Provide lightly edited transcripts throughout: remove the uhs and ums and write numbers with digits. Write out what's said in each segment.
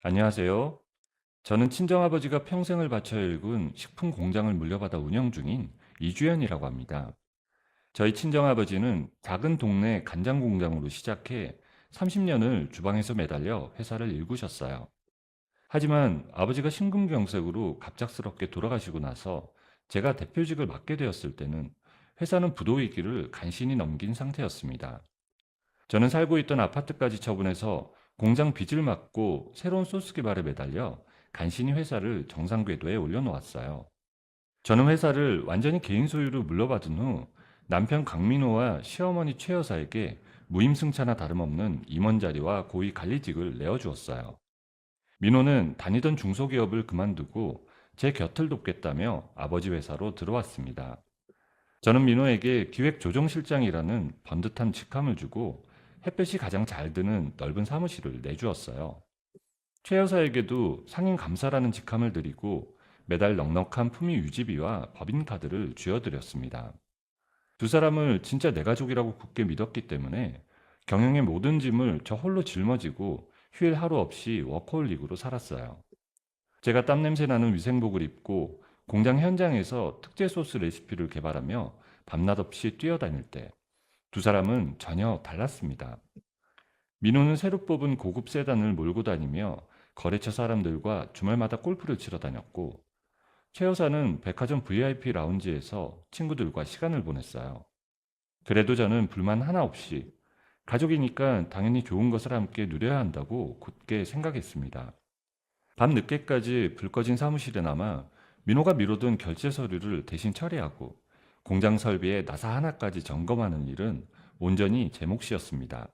안녕하세요. 저는 친정아버지가 평생을 바쳐 일군 식품 공장을 물려받아 운영 중인 이주연이라고 합니다. 저희 친정아버지는 작은 동네 간장 공장으로 시작해 30년을 주방에서 매달려 회사를 일구셨어요. 하지만 아버지가 심근경색으로 갑작스럽게 돌아가시고 나서 제가 대표직을 맡게 되었을 때는 회사는 부도위기를 간신히 넘긴 상태였습니다. 저는 살고 있던 아파트까지 처분해서 공장 빚을 막고 새로운 소스 개발에 매달려 간신히 회사를 정상 궤도에 올려놓았어요. 저는 회사를 완전히 개인 소유로 물려받은 후 남편 강민호와 시어머니 최 여사에게 무임승차나 다름없는 임원 자리와 고위 관리직을 내어주었어요. 민호는 다니던 중소기업을 그만두고 제 곁을 돕겠다며 아버지 회사로 들어왔습니다. 저는 민호에게 기획조정실장이라는 번듯한 직함을 주고 햇볕이 가장 잘 드는 넓은 사무실을 내주었어요. 최 여사에게도 상임 감사라는 직함을 드리고 매달 넉넉한 품위 유지비와 법인카드를 쥐어드렸습니다. 두 사람을 진짜 내 가족이라고 굳게 믿었기 때문에 경영의 모든 짐을 저 홀로 짊어지고 휴일 하루 없이 워커홀릭으로 살았어요. 제가 땀냄새 나는 위생복을 입고 공장 현장에서 특제 소스 레시피를 개발하며 밤낮 없이 뛰어다닐 때 두 사람은 전혀 달랐습니다. 민호는 새로 뽑은 고급 세단을 몰고 다니며 거래처 사람들과 주말마다 골프를 치러 다녔고, 최 여사는 백화점 VIP 라운지에서 친구들과 시간을 보냈어요. 그래도 저는 불만 하나 없이 가족이니까 당연히 좋은 것을 함께 누려야 한다고 굳게 생각했습니다. 밤 늦게까지 불 꺼진 사무실에 남아 민호가 미루던 결제 서류를 대신 처리하고 공장 설비의 나사 하나까지 점검하는 일은 온전히 제 몫이었습니다.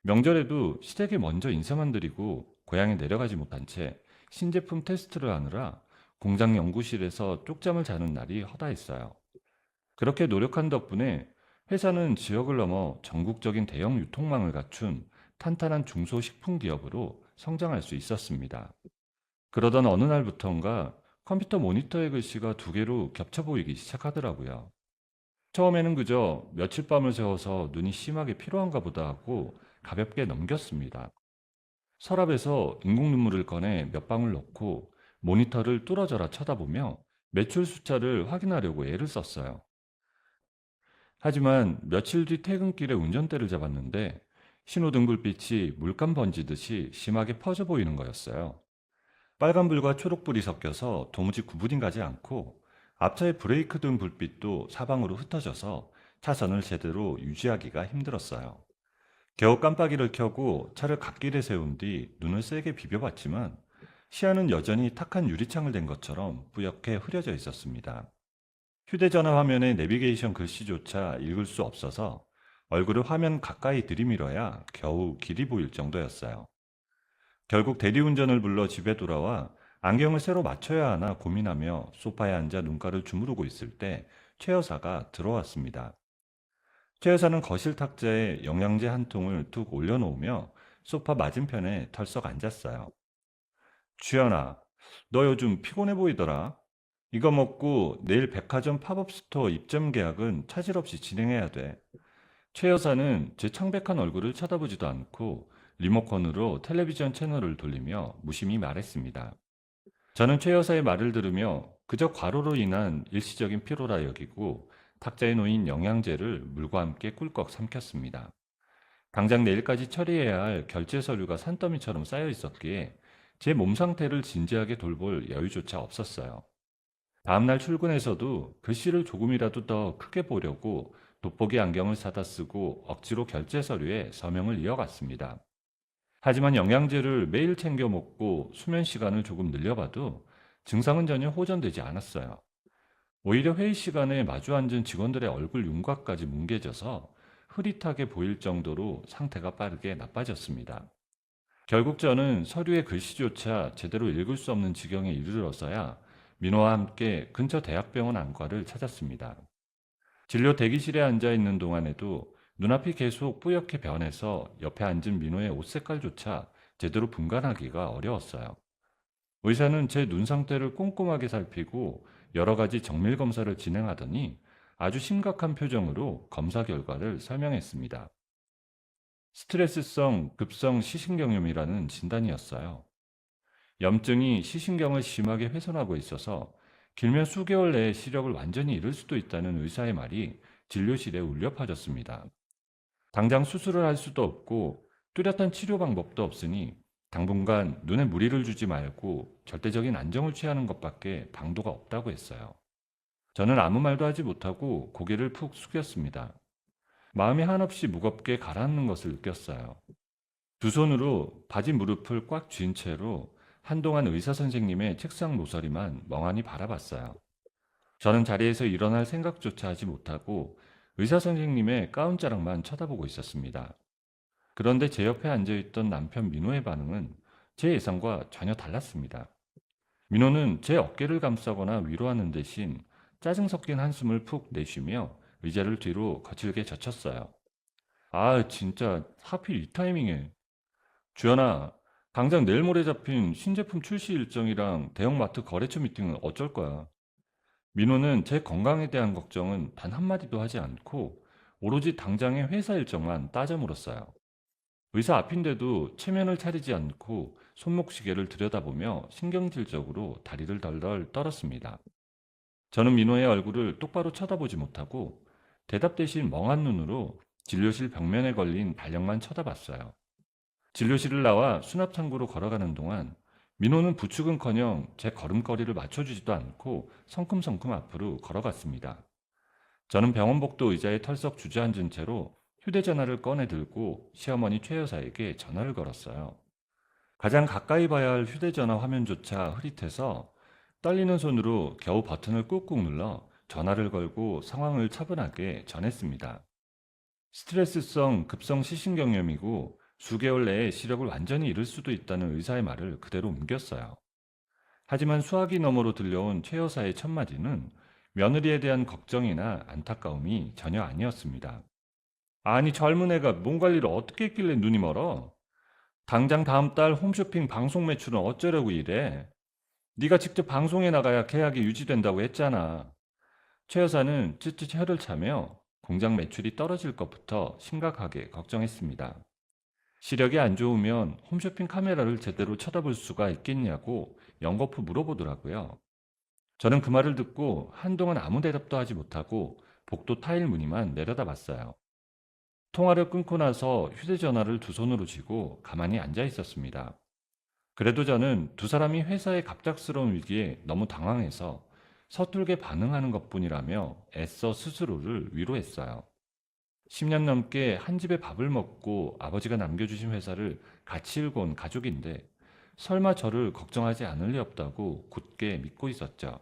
명절에도 시댁에 먼저 인사만 드리고 고향에 내려가지 못한 채 신제품 테스트를 하느라 공장 연구실에서 쪽잠을 자는 날이 허다했어요. 그렇게 노력한 덕분에 회사는 지역을 넘어 전국적인 대형 유통망을 갖춘 탄탄한 중소식품기업으로 성장할 수 있었습니다. 그러던 어느 날부턴가 컴퓨터 모니터의 글씨가 두 개로 겹쳐 보이기 시작하더라고요. 처음에는 그저 며칠 밤을 새워서 눈이 심하게 피로한가 보다 하고 가볍게 넘겼습니다. 서랍에서 인공 눈물을 꺼내 몇 방울 넣고 모니터를 뚫어져라 쳐다보며 매출 숫자를 확인하려고 애를 썼어요. 하지만 며칠 뒤 퇴근길에 운전대를 잡았는데 신호등 불빛이 물감 번지듯이 심하게 퍼져 보이는 거였어요. 빨간불과 초록불이 섞여서 도무지 구분이 가지 않고 앞차의 브레이크 등 불빛도 사방으로 흩어져서 차선을 제대로 유지하기가 힘들었어요. 겨우 깜빡이를 켜고 차를 갓길에 세운 뒤 눈을 세게 비벼봤지만 시야는 여전히 탁한 유리창을 댄 것처럼 뿌옇게 흐려져 있었습니다. 휴대전화 화면의 내비게이션 글씨조차 읽을 수 없어서 얼굴을 화면 가까이 들이밀어야 겨우 길이 보일 정도였어요. 결국 대리운전을 불러 집에 돌아와 안경을 새로 맞춰야 하나 고민하며 소파에 앉아 눈가를 주무르고 있을 때 최 여사가 들어왔습니다. 최 여사는 거실 탁자에 영양제 한 통을 툭 올려놓으며 소파 맞은편에 털썩 앉았어요. 주연아, 너 요즘 피곤해 보이더라. 이거 먹고 내일 백화점 팝업 스토어 입점 계약은 차질 없이 진행해야 돼. 최 여사는 제 창백한 얼굴을 쳐다보지도 않고 리모컨으로 텔레비전 채널을 돌리며 무심히 말했습니다. 저는 최 여사의 말을 들으며 그저 과로로 인한 일시적인 피로라 여기고 탁자에 놓인 영양제를 물과 함께 꿀꺽 삼켰습니다. 당장 내일까지 처리해야 할 결제 서류가 산더미처럼 쌓여 있었기에 제 몸 상태를 진지하게 돌볼 여유조차 없었어요. 다음날 출근해서도 글씨를 조금이라도 더 크게 보려고 돋보기 안경을 사다 쓰고 억지로 결제 서류에 서명을 이어갔습니다. 하지만 영양제를 매일 챙겨 먹고 수면 시간을 조금 늘려봐도 증상은 전혀 호전되지 않았어요. 오히려 회의 시간에 마주 앉은 직원들의 얼굴 윤곽까지 뭉개져서 흐릿하게 보일 정도로 상태가 빠르게 나빠졌습니다. 결국 저는 서류의 글씨조차 제대로 읽을 수 없는 지경에 이르러서야 민호와 함께 근처 대학병원 안과를 찾았습니다. 진료 대기실에 앉아 있는 동안에도 눈앞이 계속 뿌옇게 변해서 옆에 앉은 민호의 옷 색깔조차 제대로 분간하기가 어려웠어요. 의사는 제 눈 상태를 꼼꼼하게 살피고 여러 가지 정밀 검사를 진행하더니 아주 심각한 표정으로 검사 결과를 설명했습니다. 스트레스성 급성 시신경염이라는 진단이었어요. 염증이 시신경을 심하게 훼손하고 있어서 길면 수개월 내에 시력을 완전히 잃을 수도 있다는 의사의 말이 진료실에 울려 퍼졌습니다. 당장 수술을 할 수도 없고 뚜렷한 치료 방법도 없으니 당분간 눈에 무리를 주지 말고 절대적인 안정을 취하는 것밖에 방도가 없다고 했어요. 저는 아무 말도 하지 못하고 고개를 푹 숙였습니다. 마음이 한없이 무겁게 가라앉는 것을 느꼈어요. 두 손으로 바지 무릎을 꽉 쥔 채로 한동안 의사 선생님의 책상 모서리만 멍하니 바라봤어요. 저는 자리에서 일어날 생각조차 하지 못하고 의사 선생님의 가운자락만 쳐다보고 있었습니다. 그런데 제 옆에 앉아있던 남편 민호의 반응은 제 예상과 전혀 달랐습니다. 민호는 제 어깨를 감싸거나 위로하는 대신 짜증 섞인 한숨을 푹 내쉬며 의자를 뒤로 거칠게 젖혔어요. 아, 진짜 하필 이 타이밍에. 주연아, 당장 내일 모레 잡힌 신제품 출시 일정이랑 대형마트 거래처 미팅은 어쩔 거야? 민호는 제 건강에 대한 걱정은 단 한마디도 하지 않고 오로지 당장의 회사 일정만 따져 물었어요. 의사 앞인데도 체면을 차리지 않고 손목시계를 들여다보며 신경질적으로 다리를 덜덜 떨었습니다. 저는 민호의 얼굴을 똑바로 쳐다보지 못하고 대답 대신 멍한 눈으로 진료실 벽면에 걸린 달력만 쳐다봤어요. 진료실을 나와 수납창고로 걸어가는 동안 민호는 부축은커녕 제 걸음걸이를 맞춰주지도 않고 성큼성큼 앞으로 걸어갔습니다. 저는 병원복도 의자에 털썩 주저앉은 채로 휴대전화를 꺼내 들고 시어머니 최 여사에게 전화를 걸었어요. 가장 가까이 봐야 할 휴대전화 화면조차 흐릿해서 떨리는 손으로 겨우 버튼을 꾹꾹 눌러 전화를 걸고 상황을 차분하게 전했습니다. 스트레스성 급성 시신경염이고 수개월 내에 시력을 완전히 잃을 수도 있다는 의사의 말을 그대로 옮겼어요. 하지만 수화기 너머로 들려온 최 여사의 첫마디는 며느리에 대한 걱정이나 안타까움이 전혀 아니었습니다. 아니, 젊은 애가 몸 관리를 어떻게 했길래 눈이 멀어? 당장 다음 달 홈쇼핑 방송 매출은 어쩌려고 이래? 네가 직접 방송에 나가야 계약이 유지된다고 했잖아. 최 여사는 쯧쯧 혀를 차며 공장 매출이 떨어질 것부터 심각하게 걱정했습니다. 시력이 안 좋으면 홈쇼핑 카메라를 제대로 쳐다볼 수가 있겠냐고 연거푸 물어보더라고요. 저는 그 말을 듣고 한동안 아무 대답도 하지 못하고 복도 타일 무늬만 내려다봤어요. 통화를 끊고 나서 휴대전화를 두 손으로 쥐고 가만히 앉아 있었습니다. 그래도 저는 두 사람이 회사의 갑작스러운 위기에 너무 당황해서 서툴게 반응하는 것뿐이라며 애써 스스로를 위로했어요. 10년 넘게 한 집에 밥을 먹고 아버지가 남겨주신 회사를 같이 일궈 온 가족인데 설마 저를 걱정하지 않을 리 없다고 굳게 믿고 있었죠.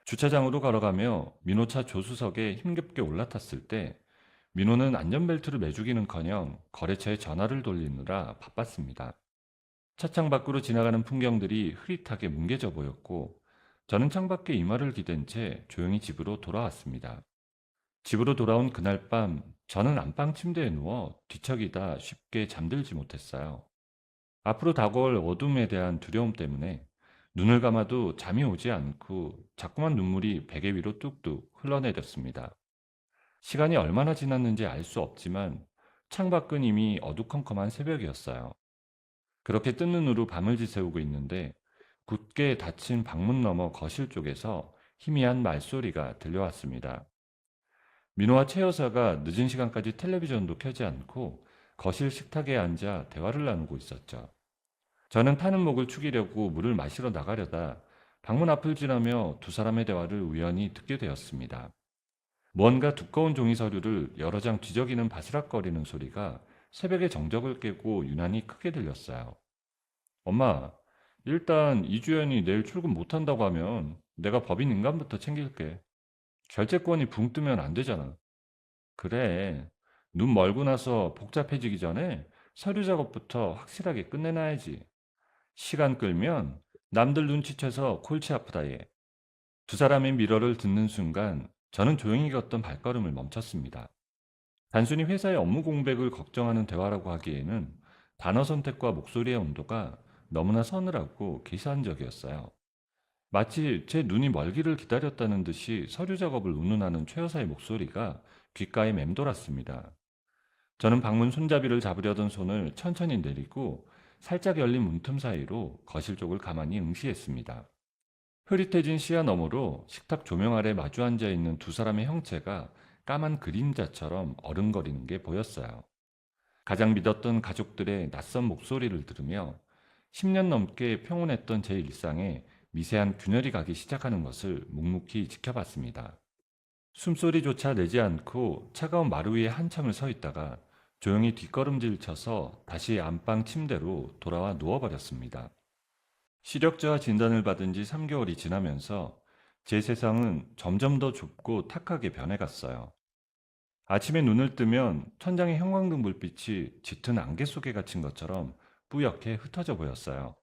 주차장으로 걸어가며 민호차 조수석에 힘겹게 올라탔을 때 민호는 안전벨트를 매주기는커녕 거래처에 전화를 돌리느라 바빴습니다. 차창 밖으로 지나가는 풍경들이 흐릿하게 뭉개져 보였고 저는 창밖에 이마를 기댄 채 조용히 집으로 돌아왔습니다. 집으로 돌아온 그날 밤 저는 안방 침대에 누워 뒤척이다 쉽게 잠들지 못했어요. 앞으로 다가올 어둠에 대한 두려움 때문에 눈을 감아도 잠이 오지 않고 자꾸만 눈물이 베개 위로 뚝뚝 흘러내렸습니다. 시간이 얼마나 지났는지 알 수 없지만 창밖은 이미 어두컴컴한 새벽이었어요. 그렇게 뜬 눈으로 밤을 지새우고 있는데 굳게 닫힌 방문 너머 거실 쪽에서 희미한 말소리가 들려왔습니다. 민호와 최 여사가 늦은 시간까지 텔레비전도 켜지 않고 거실 식탁에 앉아 대화를 나누고 있었죠. 저는 타는 목을 축이려고 물을 마시러 나가려다 방문 앞을 지나며 두 사람의 대화를 우연히 듣게 되었습니다. 뭔가 두꺼운 종이 서류를 여러 장 뒤적이는 바스락거리는 소리가 새벽의 정적을 깨고 유난히 크게 들렸어요. 엄마, 일단 이주연이 내일 출근 못한다고 하면 내가 법인 인감부터 챙길게. 결제권이 붕 뜨면 안 되잖아. 그래, 눈 멀고 나서 복잡해지기 전에 서류 작업부터 확실하게 끝내놔야지. 시간 끌면 남들 눈치채서 골치 아프다 얘. 두 사람의 미러를 듣는 순간 저는 조용히 걷던 발걸음을 멈췄습니다. 단순히 회사의 업무 공백을 걱정하는 대화라고 하기에는 단어 선택과 목소리의 온도가 너무나 서늘하고 계산적이었어요. 마치 제 눈이 멀기를 기다렸다는 듯이 서류 작업을 운운하는 최 여사의 목소리가 귓가에 맴돌았습니다. 저는 방문 손잡이를 잡으려던 손을 천천히 내리고 살짝 열린 문틈 사이로 거실 쪽을 가만히 응시했습니다. 흐릿해진 시야 너머로 식탁 조명 아래 마주 앉아 있는 두 사람의 형체가 까만 그림자처럼 어른거리는 게 보였어요. 가장 믿었던 가족들의 낯선 목소리를 들으며 10년 넘게 평온했던 제 일상에 미세한 균열이 가기 시작하는 것을 묵묵히 지켜봤습니다. 숨소리조차 내지 않고 차가운 마루 위에 한참을 서 있다가 조용히 뒷걸음질 쳐서 다시 안방 침대로 돌아와 누워버렸습니다. 시력저하 진단을 받은 지 3개월이 지나면서 제 세상은 점점 더 좁고 탁하게 변해갔어요. 아침에 눈을 뜨면 천장의 형광등 불빛이 짙은 안개 속에 갇힌 것처럼 뿌옇게 흩어져 보였어요.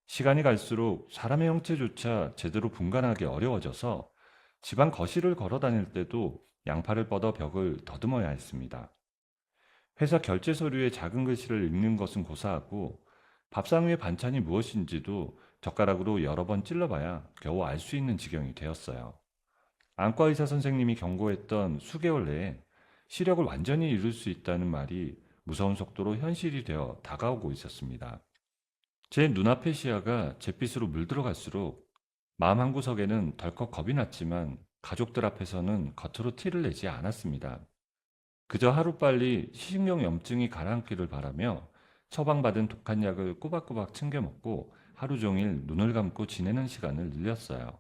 시간이 갈수록 사람의 형체조차 제대로 분간하기 어려워져서 집안 거실을 걸어 다닐 때도 양팔을 뻗어 벽을 더듬어야 했습니다. 회사 결제 서류에 작은 글씨를 읽는 것은 고사하고 밥상 위의 반찬이 무엇인지도 젓가락으로 여러 번 찔러봐야 겨우 알 수 있는 지경이 되었어요. 안과 의사 선생님이 경고했던 수개월 내에 시력을 완전히 잃을 수 있다는 말이 무서운 속도로 현실이 되어 다가오고 있었습니다. 제 눈앞의 시야가 잿빛으로 물들어갈수록 마음 한구석에는 덜컥 겁이 났지만 가족들 앞에서는 겉으로 티를 내지 않았습니다. 그저 하루빨리 시신경 염증이 가라앉기를 바라며 처방받은 독한 약을 꼬박꼬박 챙겨 먹고 하루 종일 눈을 감고 지내는 시간을 늘렸어요.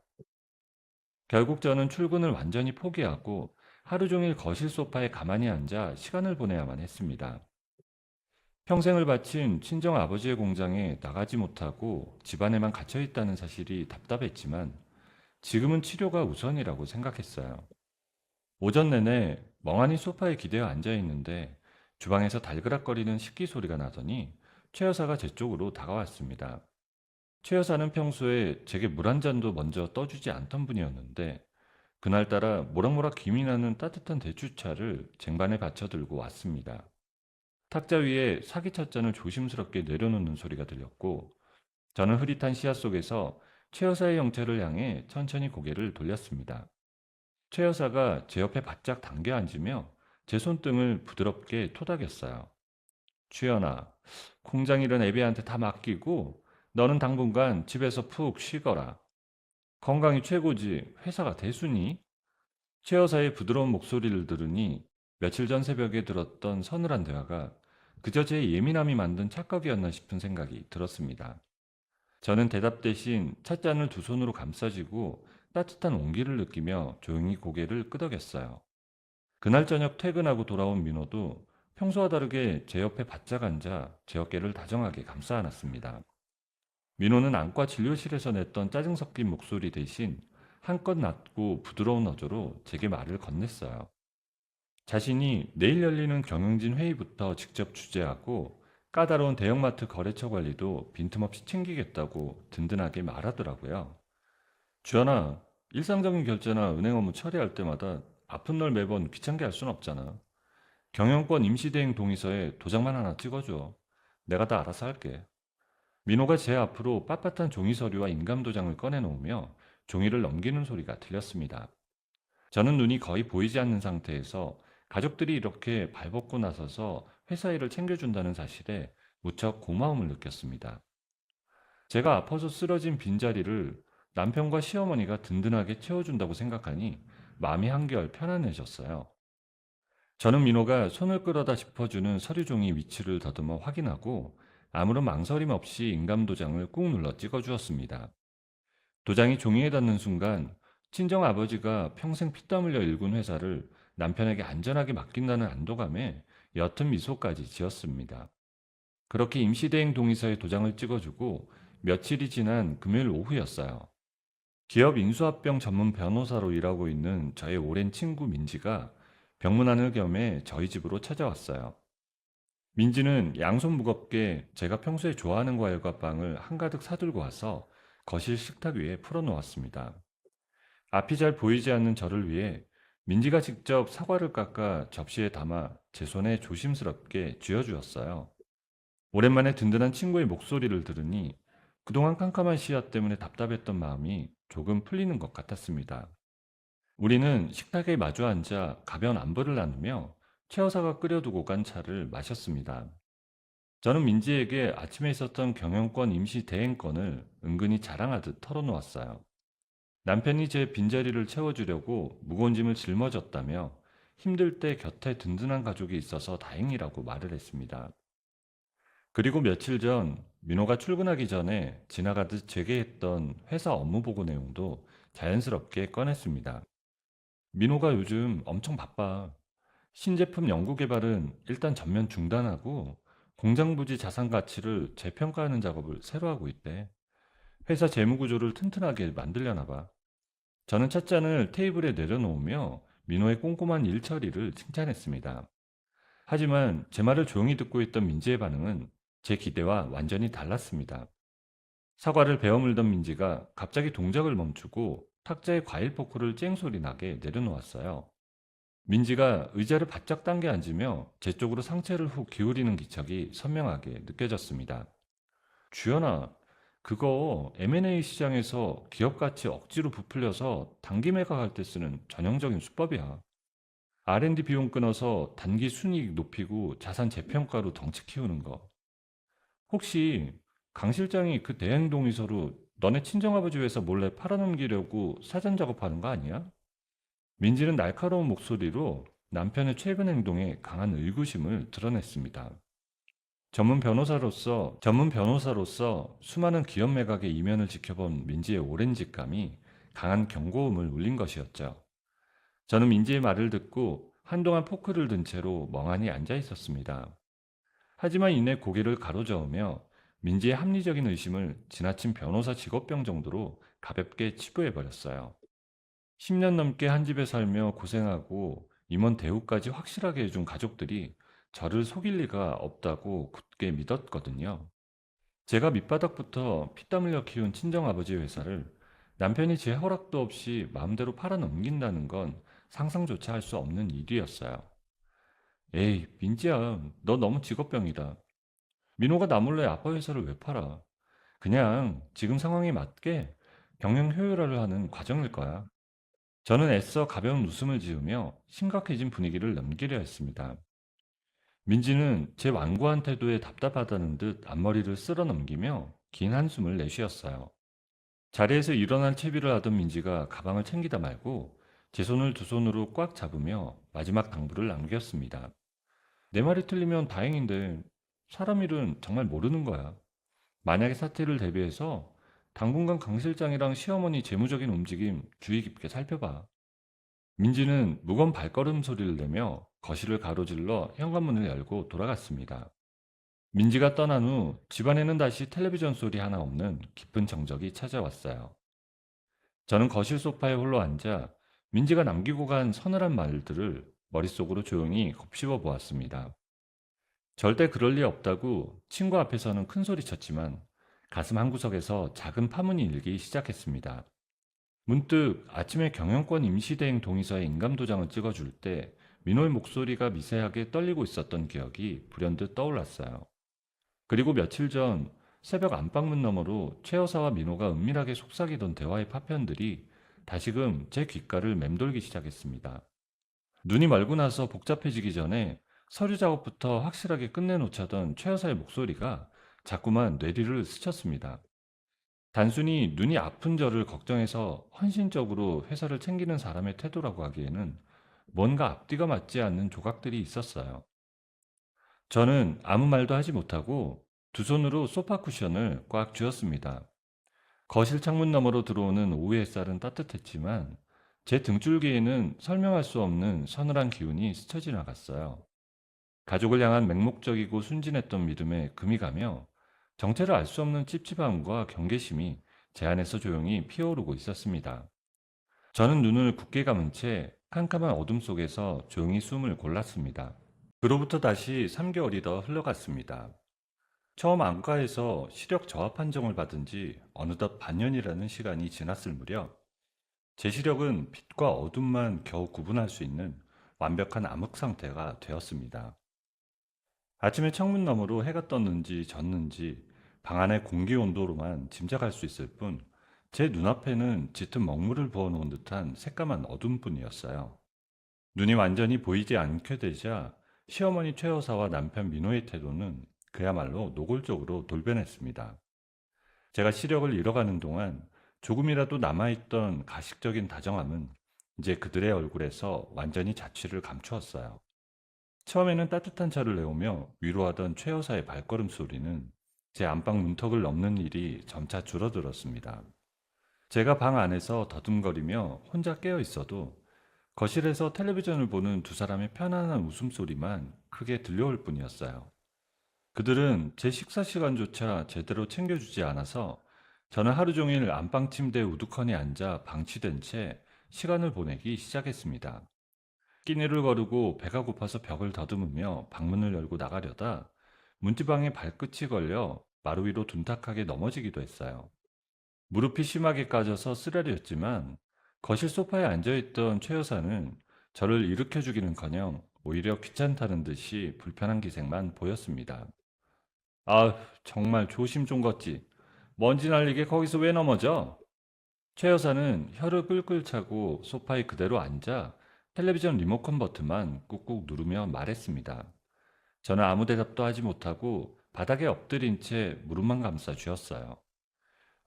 결국 저는 출근을 완전히 포기하고 하루 종일 거실 소파에 가만히 앉아 시간을 보내야만 했습니다. 평생을 바친 친정 아버지의 공장에 나가지 못하고 집안에만 갇혀 있다는 사실이 답답했지만 지금은 치료가 우선이라고 생각했어요. 오전 내내 멍하니 소파에 기대어 앉아 있는데 주방에서 달그락거리는 식기 소리가 나더니 최 여사가 제 쪽으로 다가왔습니다. 최 여사는 평소에 제게 물 한 잔도 먼저 떠주지 않던 분이었는데 그날따라 모락모락 김이 나는 따뜻한 대추차를 쟁반에 받쳐 들고 왔습니다. 탁자 위에 사기 찻잔을 조심스럽게 내려놓는 소리가 들렸고 저는 흐릿한 시야 속에서 최 여사의 형체를 향해 천천히 고개를 돌렸습니다. 최 여사가 제 옆에 바짝 당겨 앉으며 제 손등을 부드럽게 토닥였어요. 주연아, 공장 일은 애비한테 다 맡기고 너는 당분간 집에서 푹 쉬거라. 건강이 최고지 회사가 대수니? 최 여사의 부드러운 목소리를 들으니 며칠 전 새벽에 들었던 서늘한 대화가 그저 제 예민함이 만든 착각이었나 싶은 생각이 들었습니다. 저는 대답 대신 찻잔을 두 손으로 감싸쥐고 따뜻한 온기를 느끼며 조용히 고개를 끄덕였어요. 그날 저녁 퇴근하고 돌아온 민호도 평소와 다르게 제 옆에 바짝 앉아 제 어깨를 다정하게 감싸 안았습니다. 민호는 안과 진료실에서 냈던 짜증 섞인 목소리 대신 한껏 낮고 부드러운 어조로 제게 말을 건넸어요. 자신이 내일 열리는 경영진 회의부터 직접 주재하고 까다로운 대형마트 거래처 관리도 빈틈없이 챙기겠다고 든든하게 말하더라고요. 주연아, 일상적인 결제나 은행 업무 처리할 때마다 아픈 날 매번 귀찮게 할 순 없잖아. 경영권 임시대행 동의서에 도장만 하나 찍어줘. 내가 다 알아서 할게. 민호가 제 앞으로 빳빳한 종이 서류와 인감 도장을 꺼내놓으며 종이를 넘기는 소리가 들렸습니다. 저는 눈이 거의 보이지 않는 상태에서 가족들이 이렇게 발벗고 나서서 회사 일을 챙겨준다는 사실에 무척 고마움을 느꼈습니다. 제가 아파서 쓰러진 빈자리를 남편과 시어머니가 든든하게 채워준다고 생각하니 마음이 한결 편안해졌어요. 저는 민호가 손을 끌어다 짚어주는 서류종이 위치를 더듬어 확인하고 아무런 망설임 없이 인감도장을 꾹 눌러 찍어주었습니다. 도장이 종이에 닿는 순간 친정 아버지가 평생 피땀 흘려 일군 회사를 남편에게 안전하게 맡긴다는 안도감에 옅은 미소까지 지었습니다. 그렇게 임시대행 동의서에 도장을 찍어주고 며칠이 지난 금요일 오후였어요. 기업 인수합병 전문 변호사로 일하고 있는 저의 오랜 친구 민지가 병문안을 겸해 저희 집으로 찾아왔어요. 민지는 양손 무겁게 제가 평소에 좋아하는 과일과 빵을 한가득 사들고 와서 거실 식탁 위에 풀어놓았습니다. 앞이 잘 보이지 않는 저를 위해 민지가 직접 사과를 깎아 접시에 담아 제 손에 조심스럽게 쥐어주었어요. 오랜만에 든든한 친구의 목소리를 들으니 그동안 깜깜한 시야 때문에 답답했던 마음이 조금 풀리는 것 같았습니다. 우리는 식탁에 마주 앉아 가벼운 안부를 나누며 최 여사가 끓여두고 간 차를 마셨습니다. 저는 민지에게 아침에 있었던 경영권 임시 대행권을 은근히 자랑하듯 털어놓았어요. 남편이 제 빈자리를 채워주려고 무거운 짐을 짊어졌다며 힘들 때 곁에 든든한 가족이 있어서 다행이라고 말을 했습니다. 그리고 며칠 전 민호가 출근하기 전에 지나가듯 제게 했던 회사 업무 보고 내용도 자연스럽게 꺼냈습니다. 민호가 요즘 엄청 바빠. 신제품 연구 개발은 일단 전면 중단하고 공장 부지 자산 가치를 재평가하는 작업을 새로 하고 있대. 회사 재무 구조를 튼튼하게 만들려나 봐. 저는 찻잔을 테이블에 내려놓으며 민호의 꼼꼼한 일 처리를 칭찬했습니다. 하지만 제 말을 조용히 듣고 있던 민지의 반응은 제 기대와 완전히 달랐습니다. 사과를 베어 물던 민지가 갑자기 동작을 멈추고 탁자에 과일 포크를 쨍소리 나게 내려놓았어요. 민지가 의자를 바짝 당겨 앉으며 제 쪽으로 상체를 훅 기울이는 기척이 선명하게 느껴졌습니다. 주연아, 그거 M&A 시장에서 기업 가치 억지로 부풀려서 단기 매각할 때 쓰는 전형적인 수법이야. R&D 비용 끊어서 단기 순이익 높이고 자산 재평가로 덩치 키우는 거. 혹시 강 실장이 그 대행 동의서로 너네 친정아버지 회사 몰래 팔아넘기려고 사전 작업하는 거 아니야? 민지는 날카로운 목소리로 남편의 최근 행동에 강한 의구심을 드러냈습니다. 전문 변호사로서 수많은 기업 매각의 이면을 지켜본 민지의 오랜 직감이 강한 경고음을 울린 것이었죠. 저는 민지의 말을 듣고 한동안 포크를 든 채로 멍하니 앉아 있었습니다. 하지만 이내 고개를 가로저으며 민지의 합리적인 의심을 지나친 변호사 직업병 정도로 가볍게 치부해버렸어요. 10년 넘게 한 집에 살며 고생하고 임원 대우까지 확실하게 해준 가족들이 저를 속일 리가 없다고 굳게 믿었거든요. 제가 밑바닥부터 피땀 흘려 키운 친정아버지 회사를 남편이 제 허락도 없이 마음대로 팔아넘긴다는 건 상상조차 할 수 없는 일이었어요. 에이, 민지야, 너 너무 직업병이다. 민호가 나 몰래 아빠 회사를 왜 팔아? 그냥 지금 상황에 맞게 경영 효율화를 하는 과정일 거야. 저는 애써 가벼운 웃음을 지으며 심각해진 분위기를 넘기려 했습니다. 민지는 제 완고한 태도에 답답하다는 듯 앞머리를 쓸어 넘기며 긴 한숨을 내쉬었어요. 자리에서 일어난 채비를 하던 민지가 가방을 챙기다 말고 제 손을 두 손으로 꽉 잡으며 마지막 당부를 남겼습니다. 내 말이 틀리면 다행인데 사람 일은 정말 모르는 거야. 만약의 사태를 대비해서 당분간 강 실장이랑 시어머니 재무적인 움직임 주의 깊게 살펴봐. 민지는 무거운 발걸음 소리를 내며 거실을 가로질러 현관문을 열고 돌아갔습니다. 민지가 떠난 후 집안에는 다시 텔레비전 소리 하나 없는 깊은 정적이 찾아왔어요. 저는 거실 소파에 홀로 앉아 민지가 남기고 간 서늘한 말들을 머릿속으로 조용히 곱씹어 보았습니다. 절대 그럴 리 없다고 친구 앞에서는 큰 소리 쳤지만 가슴 한구석에서 작은 파문이 일기 시작했습니다. 문득 아침에 경영권 임시대행 동의서에 인감도장을 찍어줄 때 민호의 목소리가 미세하게 떨리고 있었던 기억이 불현듯 떠올랐어요. 그리고 며칠 전 새벽 안방문 너머로 최 여사와 민호가 은밀하게 속삭이던 대화의 파편들이 다시금 제 귓가를 맴돌기 시작했습니다. 눈이 멀고 나서 복잡해지기 전에 서류 작업부터 확실하게 끝내놓자던 최 여사의 목소리가 자꾸만 뇌리를 스쳤습니다. 단순히 눈이 아픈 저를 걱정해서 헌신적으로 회사를 챙기는 사람의 태도라고 하기에는 뭔가 앞뒤가 맞지 않는 조각들이 있었어요. 저는 아무 말도 하지 못하고 두 손으로 소파 쿠션을 꽉 쥐었습니다. 거실 창문 너머로 들어오는 오후 햇살은 따뜻했지만 제 등줄기에는 설명할 수 없는 서늘한 기운이 스쳐 지나갔어요. 가족을 향한 맹목적이고 순진했던 믿음에 금이 가며 정체를 알 수 없는 찝찝함과 경계심이 제 안에서 조용히 피어오르고 있었습니다. 저는 눈을 굳게 감은 채 캄캄한 어둠 속에서 조용히 숨을 골랐습니다. 그로부터 다시 3개월이 더 흘러갔습니다. 처음 안과에서 시력 저하 판정을 받은 지 어느덧 반년이라는 시간이 지났을 무렵 제 시력은 빛과 어둠만 겨우 구분할 수 있는 완벽한 암흑 상태가 되었습니다. 아침에 창문 너머로 해가 떴는지 졌는지 방 안의 공기 온도로만 짐작할 수 있을 뿐 제 눈앞에는 짙은 먹물을 부어놓은 듯한 새까만 어둠뿐이었어요. 눈이 완전히 보이지 않게 되자 시어머니 최 여사와 남편 민호의 태도는 그야말로 노골적으로 돌변했습니다. 제가 시력을 잃어가는 동안 조금이라도 남아있던 가식적인 다정함은 이제 그들의 얼굴에서 완전히 자취를 감추었어요. 처음에는 따뜻한 차를 내오며 위로하던 최 여사의 발걸음 소리는 제 안방 문턱을 넘는 일이 점차 줄어들었습니다. 제가 방 안에서 더듬거리며 혼자 깨어 있어도 거실에서 텔레비전을 보는 두 사람의 편안한 웃음소리만 크게 들려올 뿐이었어요. 그들은 제 식사 시간조차 제대로 챙겨주지 않아서 저는 하루 종일 안방 침대에 우두커니 앉아 방치된 채 시간을 보내기 시작했습니다. 끼니를 거르고 배가 고파서 벽을 더듬으며 방문을 열고 나가려다 문지방에 발끝이 걸려 마루 위로 둔탁하게 넘어지기도 했어요. 무릎이 심하게 까져서 쓰라렸지만 거실 소파에 앉아있던 최 여사는 저를 일으켜주기는커녕 오히려 귀찮다는 듯이 불편한 기색만 보였습니다. 아, 정말 조심 좀 걷지. 먼지 날리게 거기서 왜 넘어져? 최 여사는 혀를 끌끌 차고 소파에 그대로 앉아 텔레비전 리모컨 버튼만 꾹꾹 누르며 말했습니다. 저는 아무 대답도 하지 못하고 바닥에 엎드린 채 무릎만 감싸 쥐었어요.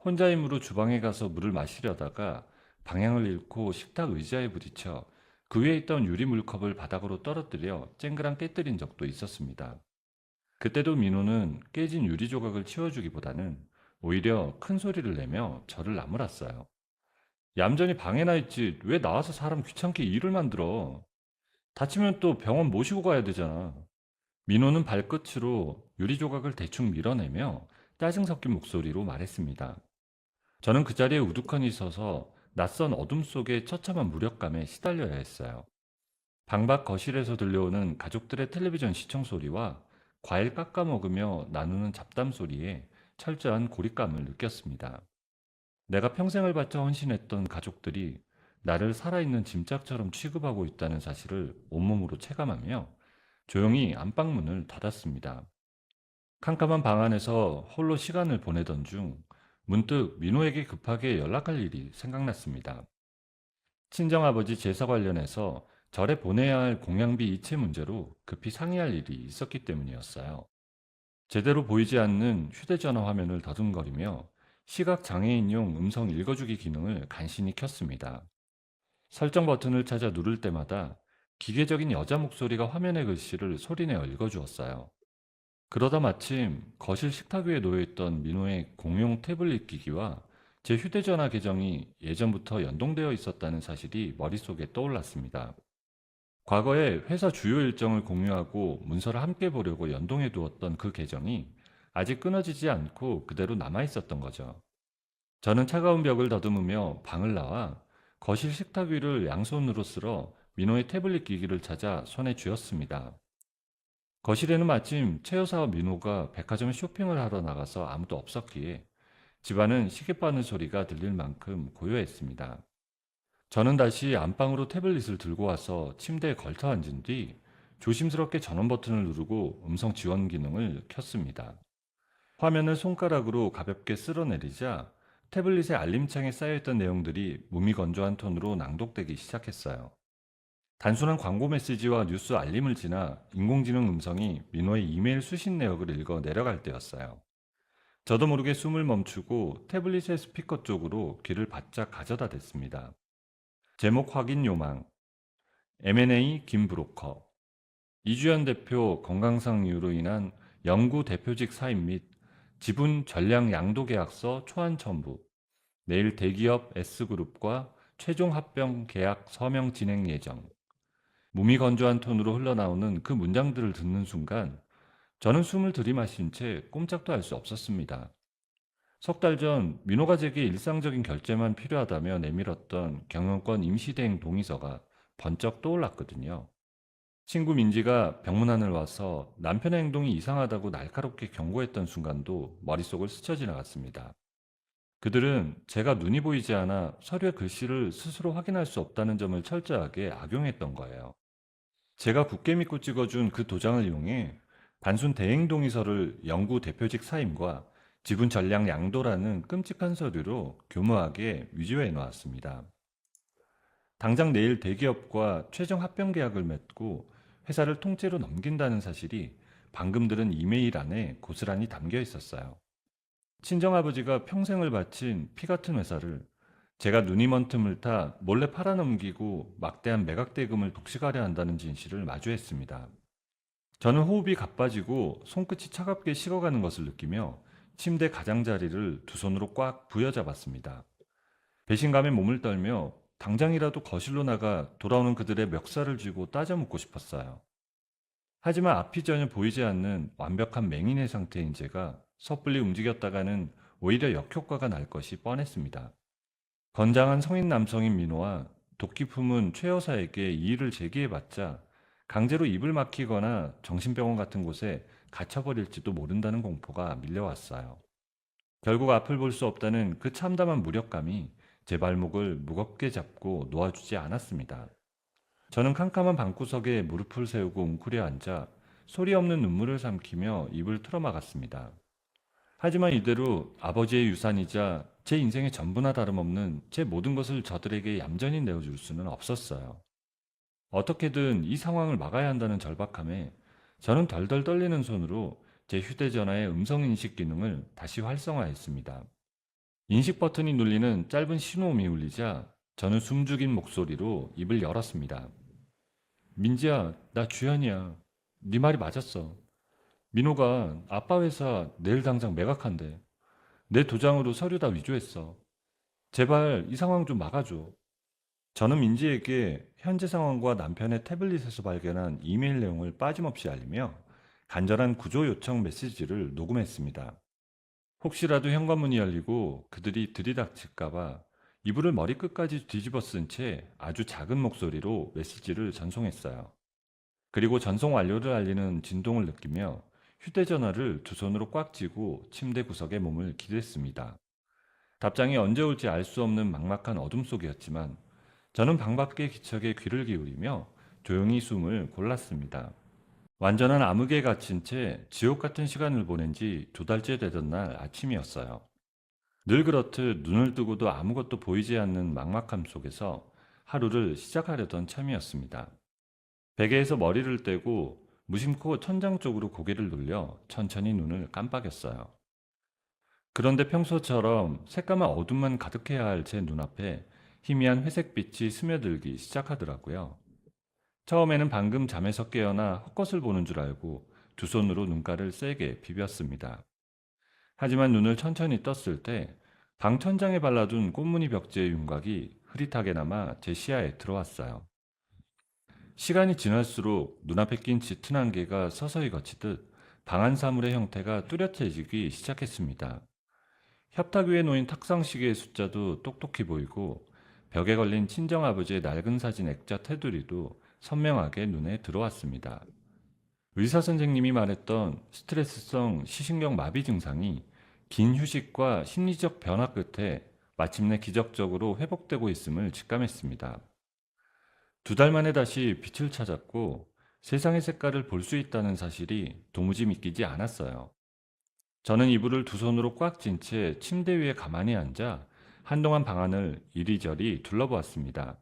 혼자 힘으로 주방에 가서 물을 마시려다가 방향을 잃고 식탁 의자에 부딪혀 그 위에 있던 유리 물컵을 바닥으로 떨어뜨려 쨍그랑 깨뜨린 적도 있었습니다. 그때도 민호는 깨진 유리 조각을 치워주기보다는 오히려 큰 소리를 내며 저를 나무랐어요. 얌전히 방에나 있지 왜 나와서 사람 귀찮게 일을 만들어. 다치면 또 병원 모시고 가야 되잖아. 민호는 발끝으로 유리 조각을 대충 밀어내며 짜증 섞인 목소리로 말했습니다. 저는 그 자리에 우두커니 서서 낯선 어둠 속의 처참한 무력감에 시달려야 했어요. 방밖 거실에서 들려오는 가족들의 텔레비전 시청 소리와 과일 깎아 먹으며 나누는 잡담 소리에 철저한 고립감을 느꼈습니다. 내가 평생을 바쳐 헌신했던 가족들이 나를 살아있는 짐짝처럼 취급하고 있다는 사실을 온몸으로 체감하며 조용히 안방문을 닫았습니다. 캄캄한 방 안에서 홀로 시간을 보내던 중 문득 민호에게 급하게 연락할 일이 생각났습니다. 친정아버지 제사 관련해서 절에 보내야 할 공양비 이체 문제로 급히 상의할 일이 있었기 때문이었어요. 제대로 보이지 않는 휴대전화 화면을 더듬거리며 시각장애인용 음성 읽어주기 기능을 간신히 켰습니다. 설정 버튼을 찾아 누를 때마다 기계적인 여자 목소리가 화면의 글씨를 소리내어 읽어주었어요. 그러다 마침 거실 식탁 위에 놓여있던 민호의 공용 태블릿 기기와 제 휴대전화 계정이 예전부터 연동되어 있었다는 사실이 머릿속에 떠올랐습니다. 과거에 회사 주요 일정을 공유하고 문서를 함께 보려고 연동해 두었던 그 계정이 아직 끊어지지 않고 그대로 남아 있었던 거죠. 저는 차가운 벽을 더듬으며 방을 나와 거실 식탁 위를 양손으로 쓸어 민호의 태블릿 기기를 찾아 손에 쥐었습니다. 거실에는 마침 최 여사와 민호가 백화점에 쇼핑을 하러 나가서 아무도 없었기에 집안은 시계 빠는 소리가 들릴 만큼 고요했습니다. 저는 다시 안방으로 태블릿을 들고 와서 침대에 걸터 앉은 뒤 조심스럽게 전원 버튼을 누르고 음성 지원 기능을 켰습니다. 화면을 손가락으로 가볍게 쓸어내리자 태블릿의 알림창에 쌓여있던 내용들이 무미건조한 톤으로 낭독되기 시작했어요. 단순한 광고 메시지와 뉴스 알림을 지나 인공지능 음성이 민호의 이메일 수신 내역을 읽어 내려갈 때였어요. 저도 모르게 숨을 멈추고 태블릿의 스피커 쪽으로 귀를 바짝 가져다 댔습니다. 제목 확인 요망. M&A 김 브로커. 이주연 대표 건강상 이유로 인한 영구 대표직 사임 및 지분 전량 양도 계약서 초안 첨부. 내일 대기업 S그룹과 최종 합병 계약 서명 진행 예정. 무미건조한 톤으로 흘러나오는 그 문장들을 듣는 순간 저는 숨을 들이마신 채 꼼짝도 할 수 없었습니다. 석 달 전 민호가 제게 일상적인 결제만 필요하다며 내밀었던 경영권 임시대행 동의서가 번쩍 떠올랐거든요. 친구 민지가 병문안을 와서 남편의 행동이 이상하다고 날카롭게 경고했던 순간도 머릿속을 스쳐 지나갔습니다. 그들은 제가 눈이 보이지 않아 서류의 글씨를 스스로 확인할 수 없다는 점을 철저하게 악용했던 거예요. 제가 굳게 믿고 찍어준 그 도장을 이용해 단순 대행 동의서를 영구 대표직 사임과 지분 전량 양도라는 끔찍한 서류로 교묘하게 위조해 놓았습니다. 당장 내일 대기업과 최종 합병 계약을 맺고 회사를 통째로 넘긴다는 사실이 방금 들은 이메일 안에 고스란히 담겨 있었어요. 친정아버지가 평생을 바친 피 같은 회사를 제가 눈이 먼 틈을 타 몰래 팔아넘기고 막대한 매각 대금을 독식하려 한다는 진실을 마주했습니다. 저는 호흡이 가빠지고 손끝이 차갑게 식어가는 것을 느끼며 침대 가장자리를 두 손으로 꽉 부여잡았습니다. 배신감에 몸을 떨며 당장이라도 거실로 나가 돌아오는 그들의 멱살을 쥐고 따져 묻고 싶었어요. 하지만 앞이 전혀 보이지 않는 완벽한 맹인의 상태인 제가 섣불리 움직였다가는 오히려 역효과가 날 것이 뻔했습니다. 건장한 성인 남성인 민호와 도끼 품은 최 여사에게 이의를 제기해봤자 강제로 입을 막히거나 정신병원 같은 곳에 갇혀버릴지도 모른다는 공포가 밀려왔어요. 결국 앞을 볼 수 없다는 그 참담한 무력감이 제 발목을 무겁게 잡고 놓아주지 않았습니다. 저는 캄캄한 방구석에 무릎을 세우고 웅크려 앉아 소리 없는 눈물을 삼키며 입을 틀어막았습니다. 하지만 이대로 아버지의 유산이자 제 인생의 전부나 다름없는 제 모든 것을 저들에게 얌전히 내어줄 수는 없었어요. 어떻게든 이 상황을 막아야 한다는 절박함에 저는 덜덜 떨리는 손으로 제 휴대전화의 음성인식 기능을 다시 활성화했습니다. 인식 버튼이 눌리는 짧은 신호음이 울리자 저는 숨죽인 목소리로 입을 열었습니다. 민지야, 나 주현이야. 네 말이 맞았어. 민호가 아빠 회사 내일 당장 매각한대. 내 도장으로 서류 다 위조했어. 제발 이 상황 좀 막아줘. 저는 민지에게 현재 상황과 남편의 태블릿에서 발견한 이메일 내용을 빠짐없이 알리며 간절한 구조 요청 메시지를 녹음했습니다. 혹시라도 현관문이 열리고 그들이 들이닥칠까봐 이불을 머리끝까지 뒤집어 쓴 채 아주 작은 목소리로 메시지를 전송했어요. 그리고 전송 완료를 알리는 진동을 느끼며 휴대전화를 두 손으로 꽉 쥐고 침대 구석에 몸을 기댔습니다. 답장이 언제 올지 알 수 없는 막막한 어둠 속이었지만 저는 방 밖의 기척에 귀를 기울이며 조용히 숨을 골랐습니다. 완전한 암흑에 갇힌 채 지옥 같은 시간을 보낸 지 2달째 되던 날 아침이었어요. 늘 그렇듯 눈을 뜨고도 아무것도 보이지 않는 막막함 속에서 하루를 시작하려던 참이었습니다. 베개에서 머리를 떼고 무심코 천장 쪽으로 고개를 돌려 천천히 눈을 깜빡였어요. 그런데 평소처럼 새까만 어둠만 가득해야 할 제 눈앞에 희미한 회색빛이 스며들기 시작하더라고요. 처음에는 방금 잠에서 깨어나 헛것을 보는 줄 알고 두 손으로 눈가를 세게 비볐습니다. 하지만 눈을 천천히 떴을 때 방 천장에 발라둔 꽃무늬 벽지의 윤곽이 흐릿하게나마 제 시야에 들어왔어요. 시간이 지날수록 눈앞에 낀 짙은 안개가 서서히 걷히듯 방 안 사물의 형태가 뚜렷해지기 시작했습니다. 협탁 위에 놓인 탁상시계의 숫자도 똑똑히 보이고 벽에 걸린 친정아버지의 낡은 사진 액자 테두리도 선명하게 눈에 들어왔습니다. 의사 선생님이 말했던 스트레스성 시신경 마비 증상이 긴 휴식과 심리적 변화 끝에 마침내 기적적으로 회복되고 있음을 직감했습니다. 2달 만에 다시 빛을 찾았고 세상의 색깔을 볼 수 있다는 사실이 도무지 믿기지 않았어요. 저는 이불을 두 손으로 꽉 쥔 채 침대 위에 가만히 앉아 한동안 방안을 이리저리 둘러보았습니다.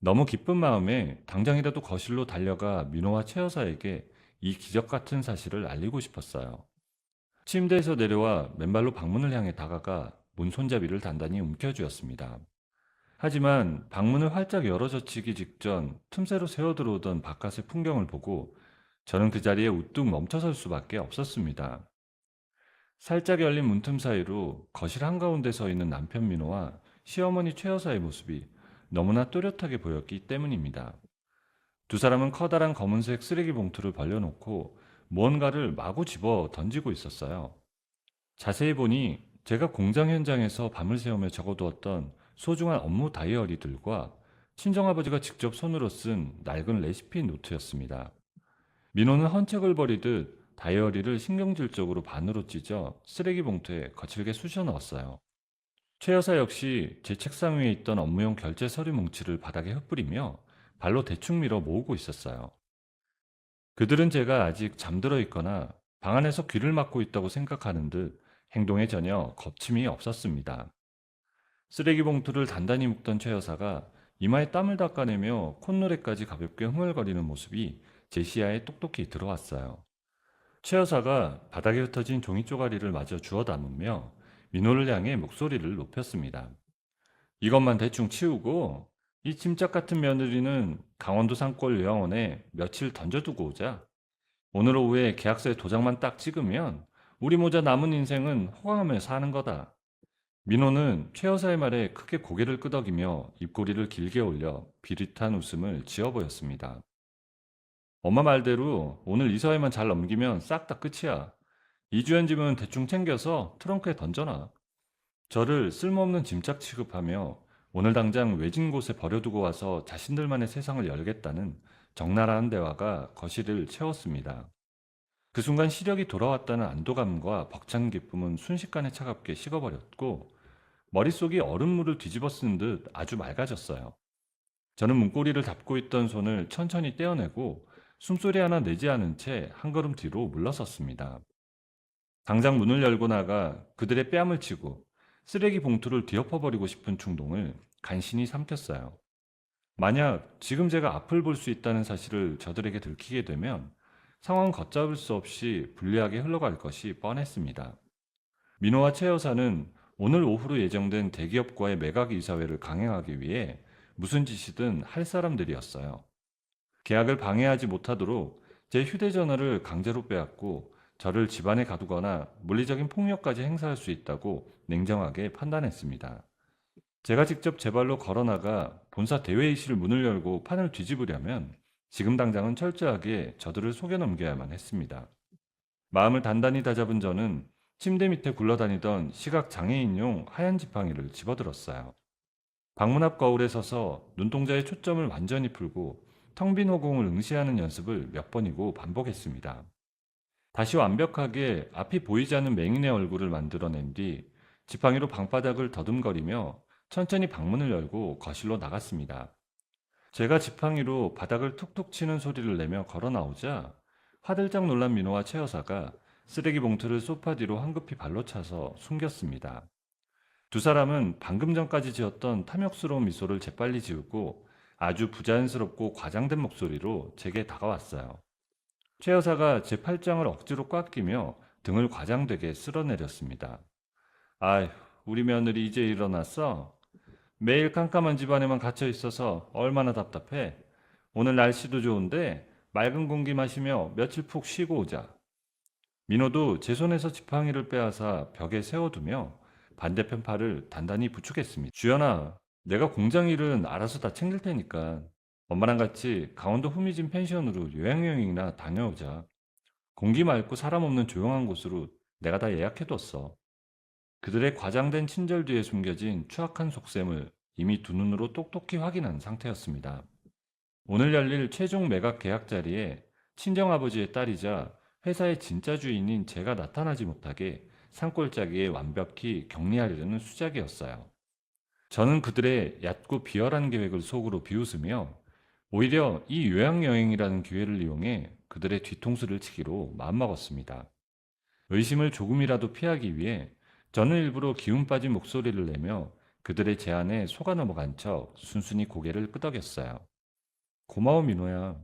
너무 기쁜 마음에 당장이라도 거실로 달려가 민호와 최 여사에게 이 기적 같은 사실을 알리고 싶었어요. 침대에서 내려와 맨발로 방문을 향해 다가가 문 손잡이를 단단히 움켜쥐었습니다. 하지만 방문을 활짝 열어젖히기 직전 틈새로 새어들어오던 바깥의 풍경을 보고 저는 그 자리에 우뚝 멈춰설 수밖에 없었습니다. 살짝 열린 문틈 사이로 거실 한가운데 서 있는 남편 민호와 시어머니 최 여사의 모습이 너무나 또렷하게 보였기 때문입니다. 두 사람은 커다란 검은색 쓰레기 봉투를 벌려놓고 무언가를 마구 집어 던지고 있었어요. 자세히 보니 제가 공장 현장에서 밤을 새우며 적어두었던 소중한 업무 다이어리들과 친정아버지가 직접 손으로 쓴 낡은 레시피 노트였습니다. 민호는 헌책을 버리듯 다이어리를 신경질적으로 반으로 찢어 쓰레기 봉투에 거칠게 쑤셔 넣었어요. 최 여사 역시 제 책상 위에 있던 업무용 결제 서류 뭉치를 바닥에 흩뿌리며 발로 대충 밀어 모으고 있었어요. 그들은 제가 아직 잠들어 있거나 방 안에서 귀를 막고 있다고 생각하는 듯 행동에 전혀 겁침이 없었습니다. 쓰레기 봉투를 단단히 묶던 최 여사가 이마에 땀을 닦아내며 콧노래까지 가볍게 흥얼거리는 모습이 제 시야에 똑똑히 들어왔어요. 최 여사가 바닥에 흩어진 종이 쪼가리를 마저 주워 담으며 민호를 향해 목소리를 높였습니다. 이것만 대충 치우고 이 짐짝 같은 며느리는 강원도 산골 요양원에 며칠 던져두고 오자. 오늘 오후에 계약서에 도장만 딱 찍으면 우리 모자 남은 인생은 호강하며 사는 거다. 민호는 최 여사의 말에 크게 고개를 끄덕이며 입꼬리를 길게 올려 비릿한 웃음을 지어 보였습니다. 엄마 말대로 오늘 이 사회만 잘 넘기면 싹 다 끝이야. 이주연 집은 대충 챙겨서 트렁크에 던져놔. 저를 쓸모없는 짐짝 취급하며 오늘 당장 외진 곳에 버려두고 와서 자신들만의 세상을 열겠다는 적나라한 대화가 거실을 채웠습니다. 그 순간 시력이 돌아왔다는 안도감과 벅찬 기쁨은 순식간에 차갑게 식어버렸고 머릿속이 얼음물을 뒤집어 쓴 듯 아주 맑아졌어요. 저는 문고리를 잡고 있던 손을 천천히 떼어내고 숨소리 하나 내지 않은 채 한 걸음 뒤로 물러섰습니다. 당장 문을 열고 나가 그들의 뺨을 치고 쓰레기 봉투를 뒤엎어버리고 싶은 충동을 간신히 삼켰어요. 만약 지금 제가 앞을 볼 수 있다는 사실을 저들에게 들키게 되면 상황 걷잡을 수 없이 불리하게 흘러갈 것이 뻔했습니다. 민호와 최 여사는 오늘 오후로 예정된 대기업과의 매각 이사회를 강행하기 위해 무슨 짓이든 할 사람들이었어요. 계약을 방해하지 못하도록 제 휴대전화를 강제로 빼앗고 저를 집안에 가두거나 물리적인 폭력까지 행사할 수 있다고 냉정하게 판단했습니다. 제가 직접 제 발로 걸어나가 본사 대회의실 문을 열고 판을 뒤집으려면 지금 당장은 철저하게 저들을 속여 넘겨야만 했습니다. 마음을 단단히 다잡은 저는 침대 밑에 굴러다니던 시각 장애인용 하얀 지팡이를 집어들었어요. 방문 앞 거울에 서서 눈동자의 초점을 완전히 풀고 텅 빈 허공을 응시하는 연습을 몇 번이고 반복했습니다. 다시 완벽하게 앞이 보이지 않는 맹인의 얼굴을 만들어낸 뒤 지팡이로 방바닥을 더듬거리며 천천히 방문을 열고 거실로 나갔습니다. 제가 지팡이로 바닥을 툭툭 치는 소리를 내며 걸어 나오자 화들짝 놀란 민호와 최 여사가 쓰레기 봉투를 소파 뒤로 황급히 발로 차서 숨겼습니다. 두 사람은 방금 전까지 지었던 탐욕스러운 미소를 재빨리 지우고 아주 부자연스럽고 과장된 목소리로 제게 다가왔어요. 최 여사가 제 팔짱을 억지로 꽉 끼며 등을 과장되게 쓸어내렸습니다. 아휴, 우리 며느리 이제 일어났어? 매일 깜깜한 집안에만 갇혀 있어서 얼마나 답답해. 오늘 날씨도 좋은데 맑은 공기 마시며 며칠 푹 쉬고 오자. 민호도 제 손에서 지팡이를 빼앗아 벽에 세워두며 반대편 팔을 단단히 부축했습니다. 주연아, 내가 공장 일은 알아서 다 챙길 테니까 엄마랑 같이 강원도 후미진 펜션으로 요양여행이나 다녀오자. 공기 맑고 사람 없는 조용한 곳으로 내가 다 예약해뒀어. 그들의 과장된 친절 뒤에 숨겨진 추악한 속셈을 이미 두 눈으로 똑똑히 확인한 상태였습니다. 오늘 열릴 최종 매각 계약 자리에 친정아버지의 딸이자 회사의 진짜 주인인 제가 나타나지 못하게 산골짜기에 완벽히 격리하려는 수작이었어요. 저는 그들의 얕고 비열한 계획을 속으로 비웃으며 오히려 이 요양여행이라는 기회를 이용해 그들의 뒤통수를 치기로 마음먹었습니다. 의심을 조금이라도 피하기 위해 저는 일부러 기운 빠진 목소리를 내며 그들의 제안에 속아 넘어간 척 순순히 고개를 끄덕였어요. 고마워 민호야.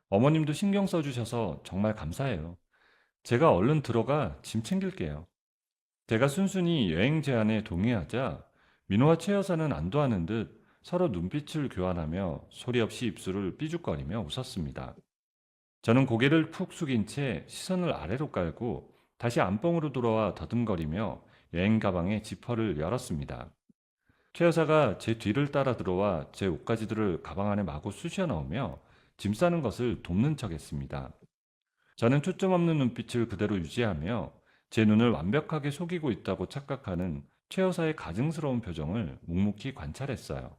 어머님도 신경 써주셔서 정말 감사해요. 제가 얼른 들어가 짐 챙길게요. 제가 순순히 여행 제안에 동의하자 민호와 최 여사는 안도하는 듯 서로 눈빛을 교환하며 소리 없이 입술을 삐죽거리며 웃었습니다. 저는 고개를 푹 숙인 채 시선을 아래로 깔고 다시 안방으로 돌아와 더듬거리며 여행 가방의 지퍼를 열었습니다. 최 여사가 제 뒤를 따라 들어와 제 옷가지들을 가방 안에 마구 쑤셔 넣으며 짐 싸는 것을 돕는 척했습니다. 저는 초점 없는 눈빛을 그대로 유지하며 제 눈을 완벽하게 속이고 있다고 착각하는 최 여사의 가증스러운 표정을 묵묵히 관찰했어요.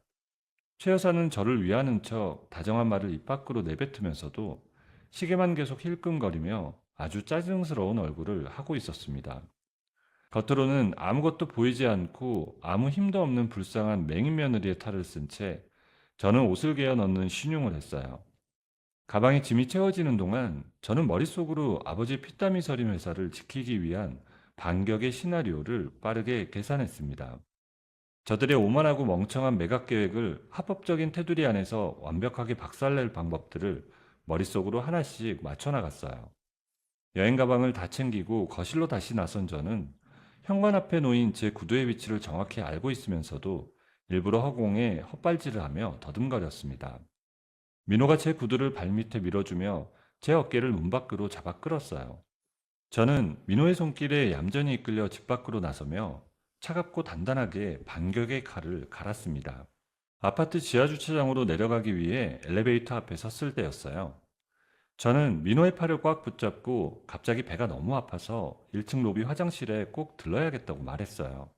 최 여사는 저를 위하는 척 다정한 말을 입 밖으로 내뱉으면서도 시계만 계속 힐끔거리며 아주 짜증스러운 얼굴을 하고 있었습니다. 겉으로는 아무것도 보이지 않고 아무 힘도 없는 불쌍한 맹인 며느리의 탈을 쓴 채 저는 옷을 개어 넣는 신용을 했어요. 가방에 짐이 채워지는 동안 저는 머릿속으로 아버지의 피땀이 서린 회사를 지키기 위한 반격의 시나리오를 빠르게 계산했습니다. 저들의 오만하고 멍청한 매각 계획을 합법적인 테두리 안에서 완벽하게 박살낼 방법들을 머릿속으로 하나씩 맞춰나갔어요. 여행 가방을 다 챙기고 거실로 다시 나선 저는 현관 앞에 놓인 제 구두의 위치를 정확히 알고 있으면서도 일부러 허공에 헛발질을 하며 더듬거렸습니다. 민호가 제 구두를 발밑에 밀어주며 제 어깨를 문 밖으로 잡아 끌었어요. 저는 민호의 손길에 얌전히 이끌려 집 밖으로 나서며 차갑고 단단하게 반격의 칼을 갈았습니다. 아파트 지하 주차장으로 내려가기 위해 엘리베이터 앞에 섰을 때였어요. 저는 민호의 팔을 꽉 붙잡고 갑자기 배가 너무 아파서 1층 로비 화장실에 꼭 들러야겠다고 말했어요.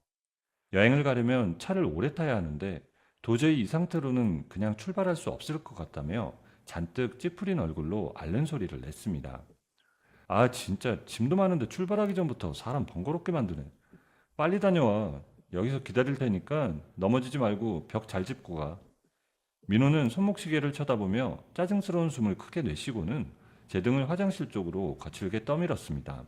여행을 가려면 차를 오래 타야 하는데 도저히 이 상태로는 그냥 출발할 수 없을 것 같다며 잔뜩 찌푸린 얼굴로 앓는 소리를 냈습니다. 아, 진짜 짐도 많은데 출발하기 전부터 사람 번거롭게 만드네. 빨리 다녀와. 여기서 기다릴 테니까 넘어지지 말고 벽 잘 짚고 가. 민호는 손목시계를 쳐다보며 짜증스러운 숨을 크게 내쉬고는 제 등을 화장실 쪽으로 거칠게 떠밀었습니다.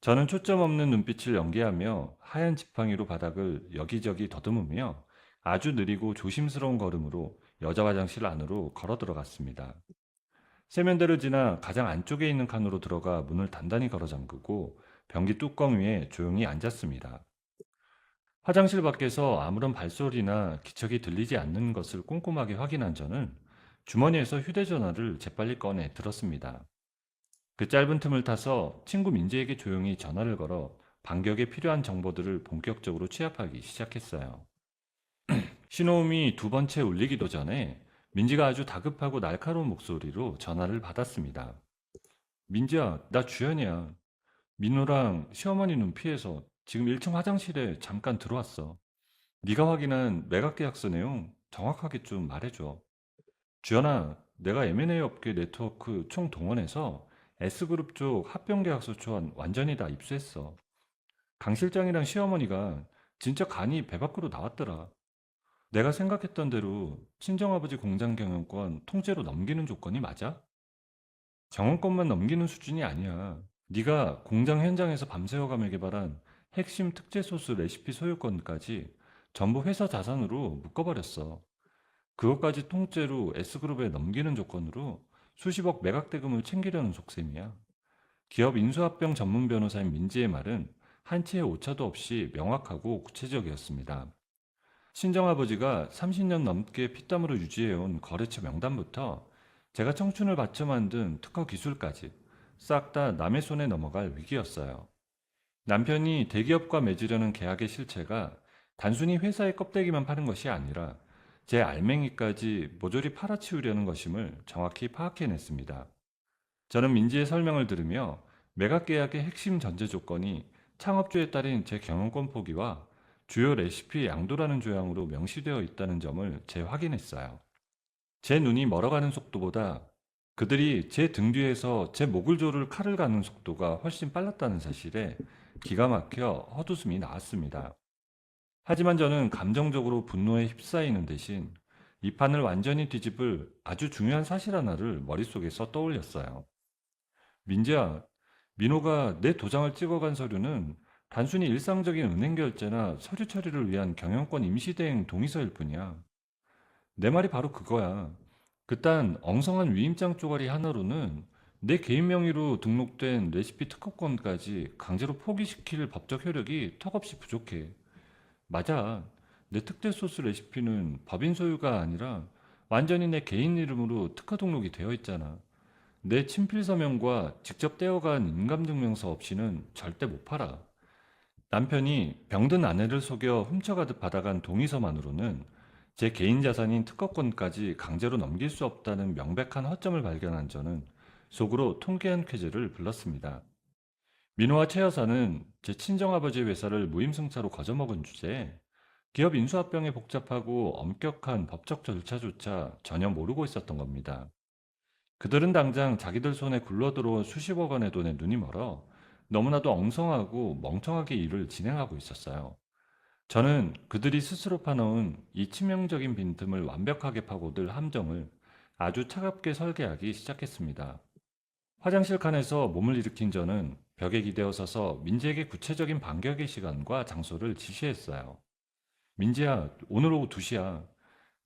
저는 초점 없는 눈빛을 연기하며 하얀 지팡이로 바닥을 여기저기 더듬으며 아주 느리고 조심스러운 걸음으로 여자 화장실 안으로 걸어 들어갔습니다. 세면대를 지나 가장 안쪽에 있는 칸으로 들어가 문을 단단히 걸어 잠그고 변기 뚜껑 위에 조용히 앉았습니다. 화장실 밖에서 아무런 발소리나 기척이 들리지 않는 것을 꼼꼼하게 확인한 저는 주머니에서 휴대전화를 재빨리 꺼내 들었습니다. 그 짧은 틈을 타서 친구 민지에게 조용히 전화를 걸어 반격에 필요한 정보들을 본격적으로 취합하기 시작했어요. 신호음이 두 번째 울리기도 전에 민지가 아주 다급하고 날카로운 목소리로 전화를 받았습니다. 민지야, 나 주연이야. 민호랑 시어머니 눈 피해서 지금 1층 화장실에 잠깐 들어왔어. 네가 확인한 매각 계약서 내용 정확하게 좀 말해줘. 주연아, 내가 M&A 업계 네트워크 총 동원해서 S그룹 쪽 합병 계약서 초안 완전히 다 입수했어. 강 실장이랑 시어머니가 진짜 간이 배 밖으로 나왔더라. 내가 생각했던 대로 친정아버지 공장 경영권 통째로 넘기는 조건이 맞아? 경영권만 넘기는 수준이 아니야. 네가 공장 현장에서 밤새워가며 개발한 핵심 특제 소스 레시피 소유권까지 전부 회사 자산으로 묶어버렸어. 그것까지 통째로 S그룹에 넘기는 조건으로 수십억 매각 대금을 챙기려는 속셈이야. 기업 인수합병 전문 변호사인 민지의 말은 한치의 오차도 없이 명확하고 구체적이었습니다. 친정아버지가 30년 넘게 피땀으로 유지해온 거래처 명단부터 제가 청춘을 바쳐 만든 특허 기술까지 싹 다 남의 손에 넘어갈 위기였어요. 남편이 대기업과 맺으려는 계약의 실체가 단순히 회사의 껍데기만 파는 것이 아니라 제 알맹이까지 모조리 팔아치우려는 것임을 정확히 파악해냈습니다. 저는 민지의 설명을 들으며 매각 계약의 핵심 전제 조건이 창업주에 따른 제 경영권 포기와 주요 레시피 양도라는 조항으로 명시되어 있다는 점을 재확인했어요. 제 눈이 멀어가는 속도보다 그들이 제 등 뒤에서 제 목을 조를 칼을 가는 속도가 훨씬 빨랐다는 사실에 기가 막혀 헛웃음이 나왔습니다. 하지만 저는 감정적으로 분노에 휩싸이는 대신 이 판을 완전히 뒤집을 아주 중요한 사실 하나를 머릿속에서 떠올렸어요. 민지야, 민호가 내 도장을 찍어간 서류는 단순히 일상적인 은행 결제나 서류 처리를 위한 경영권 임시대행 동의서일 뿐이야. 내 말이 바로 그거야. 그딴 엉성한 위임장 쪼가리 하나로는 내 개인 명의로 등록된 레시피 특허권까지 강제로 포기시킬 법적 효력이 턱없이 부족해. 맞아. 내 특제 소스 레시피는 법인 소유가 아니라 완전히 내 개인 이름으로 특허 등록이 되어 있잖아. 내 친필 서명과 직접 떼어간 인감증명서 없이는 절대 못 팔아. 남편이 병든 아내를 속여 훔쳐가듯 받아간 동의서만으로는 제 개인 자산인 특허권까지 강제로 넘길 수 없다는 명백한 허점을 발견한 저는 속으로 통쾌한 쾌재를 불렀습니다. 민호와 최 여사는 제 친정아버지 회사를 무임승차로 거저먹은 주제에 기업 인수합병의 복잡하고 엄격한 법적 절차조차 전혀 모르고 있었던 겁니다. 그들은 당장 자기들 손에 굴러들어온 수십억 원의 돈에 눈이 멀어 너무나도 엉성하고 멍청하게 일을 진행하고 있었어요. 저는 그들이 스스로 파놓은 이 치명적인 빈틈을 완벽하게 파고들 함정을 아주 차갑게 설계하기 시작했습니다. 화장실 칸에서 몸을 일으킨 저는 벽에 기대어 서서 민지에게 구체적인 반격의 시간과 장소를 지시했어요. 민지야, 오늘 오후 2시야.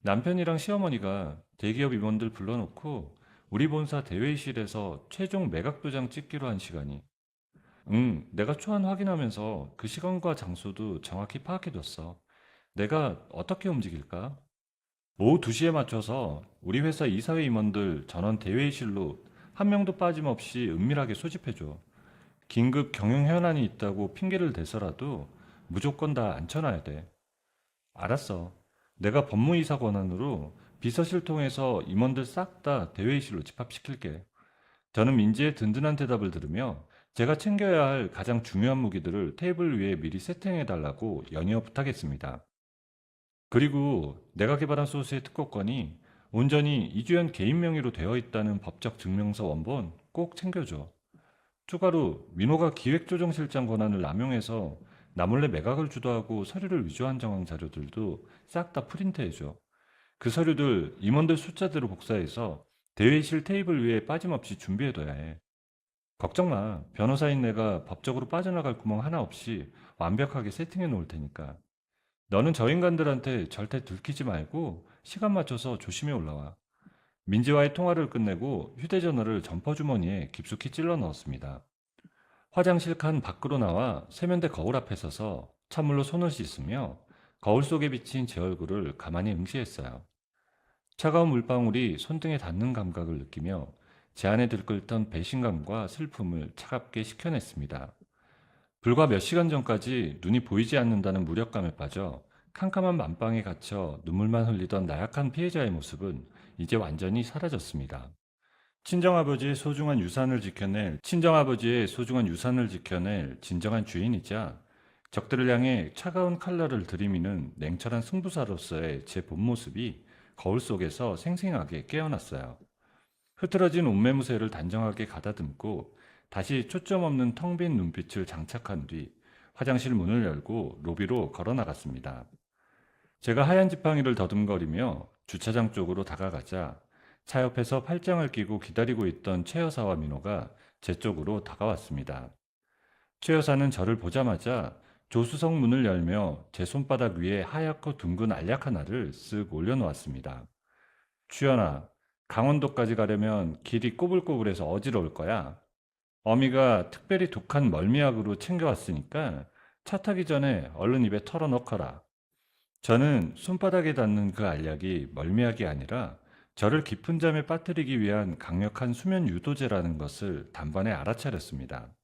남편이랑 시어머니가 대기업 임원들 불러놓고 우리 본사 대회의실에서 최종 매각 도장 찍기로 한 시간이. 응, 내가 초안 확인하면서 그 시간과 장소도 정확히 파악해뒀어. 내가 어떻게 움직일까? 오후 2시에 맞춰서 우리 회사 이사회 임원들 전원 대회의실로 한 명도 빠짐없이 은밀하게 소집해줘. 긴급 경영 현안이 있다고 핑계를 대서라도 무조건 다 앉혀놔야 돼. 알았어. 내가 법무이사 권한으로 비서실 통해서 임원들 싹 다 대회의실로 집합시킬게. 저는 민지의 든든한 대답을 들으며 제가 챙겨야 할 가장 중요한 무기들을 테이블 위에 미리 세팅해달라고 연이어 부탁했습니다. 그리고 내가 개발한 소스의 특허권이 온전히 이주연 개인 명의로 되어 있다는 법적 증명서 원본 꼭 챙겨줘. 추가로 민호가 기획조정실장 권한을 남용해서 나 몰래 매각을 주도하고 서류를 위조한 정황 자료들도 싹 다 프린트해줘. 그 서류들 임원들 숫자대로 복사해서 대회의실 테이블 위에 빠짐없이 준비해둬야 해. 걱정 마. 변호사인 내가 법적으로 빠져나갈 구멍 하나 없이 완벽하게 세팅해 놓을 테니까. 너는 저 인간들한테 절대 들키지 말고 시간 맞춰서 조심히 올라와. 민지와의 통화를 끝내고 휴대전화를 점퍼주머니에 깊숙이 찔러 넣었습니다. 화장실 칸 밖으로 나와 세면대 거울 앞에 서서 찬물로 손을 씻으며 거울 속에 비친 제 얼굴을 가만히 응시했어요. 차가운 물방울이 손등에 닿는 감각을 느끼며 제 안에 들끓던 배신감과 슬픔을 차갑게 식혀냈습니다. 불과 몇 시간 전까지 눈이 보이지 않는다는 무력감에 빠져 캄캄한 만방에 갇혀 눈물만 흘리던 나약한 피해자의 모습은 이제 완전히 사라졌습니다. 친정아버지의 소중한 유산을 지켜낼 진정한 주인이자 적들을 향해 차가운 칼날을 들이미는 냉철한 승부사로서의 제 본 모습이 거울 속에서 생생하게 깨어났어요. 흐트러진 옷매무새를 단정하게 가다듬고 다시 초점 없는 텅 빈 눈빛을 장착한 뒤 화장실 문을 열고 로비로 걸어 나갔습니다. 제가 하얀 지팡이를 더듬거리며 주차장 쪽으로 다가가자 차 옆에서 팔짱을 끼고 기다리고 있던 최 여사와 민호가 제 쪽으로 다가왔습니다. 최 여사는 저를 보자마자 조수석 문을 열며 제 손바닥 위에 하얗고 둥근 알약 하나를 쓱 올려놓았습니다. 주연아, 강원도까지 가려면 길이 꼬불꼬불해서 어지러울 거야. 어미가 특별히 독한 멀미약으로 챙겨왔으니까 차 타기 전에 얼른 입에 털어넣거라. 저는 손바닥에 닿는 그 알약이 멀미약이 아니라 저를 깊은 잠에 빠뜨리기 위한 강력한 수면 유도제라는 것을 단번에 알아차렸습니다.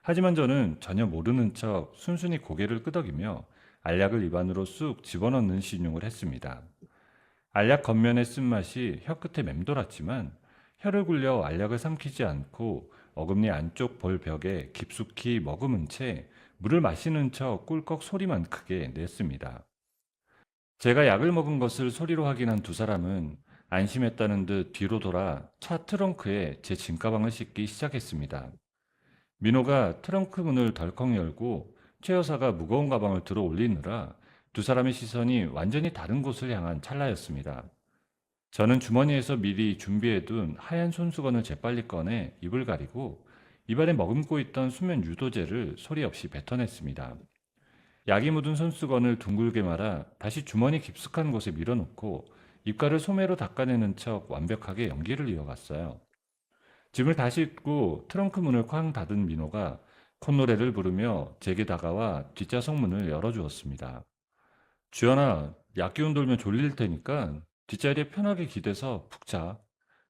하지만 저는 전혀 모르는 척 순순히 고개를 끄덕이며 알약을 입안으로 쑥 집어넣는 신용을 했습니다. 알약 겉면의 쓴맛이 혀끝에 맴돌았지만 혀를 굴려 알약을 삼키지 않고 어금니 안쪽 볼 벽에 깊숙이 머금은 채 물을 마시는 척 꿀꺽 소리만 크게 냈습니다. 제가 약을 먹은 것을 소리로 확인한 두 사람은 안심했다는 듯 뒤로 돌아 차 트렁크에 제 짐가방을 싣기 시작했습니다. 민호가 트렁크 문을 덜컥 열고 최 여사가 무거운 가방을 들어 올리느라 두 사람의 시선이 완전히 다른 곳을 향한 찰나였습니다. 저는 주머니에서 미리 준비해둔 하얀 손수건을 재빨리 꺼내 입을 가리고 입안에 머금고 있던 수면 유도제를 소리 없이 뱉어냈습니다. 약이 묻은 손수건을 둥글게 말아 다시 주머니 깊숙한 곳에 밀어놓고 입가를 소매로 닦아내는 척 완벽하게 연기를 이어갔어요. 짐을 다시 잇고 트렁크 문을 쾅 닫은 민호가 콧노래를 부르며 제게 다가와 뒷좌석 문을 열어주었습니다. 주연아, 약 기운 돌면 졸릴 테니까 뒷자리에 편하게 기대서 푹 자.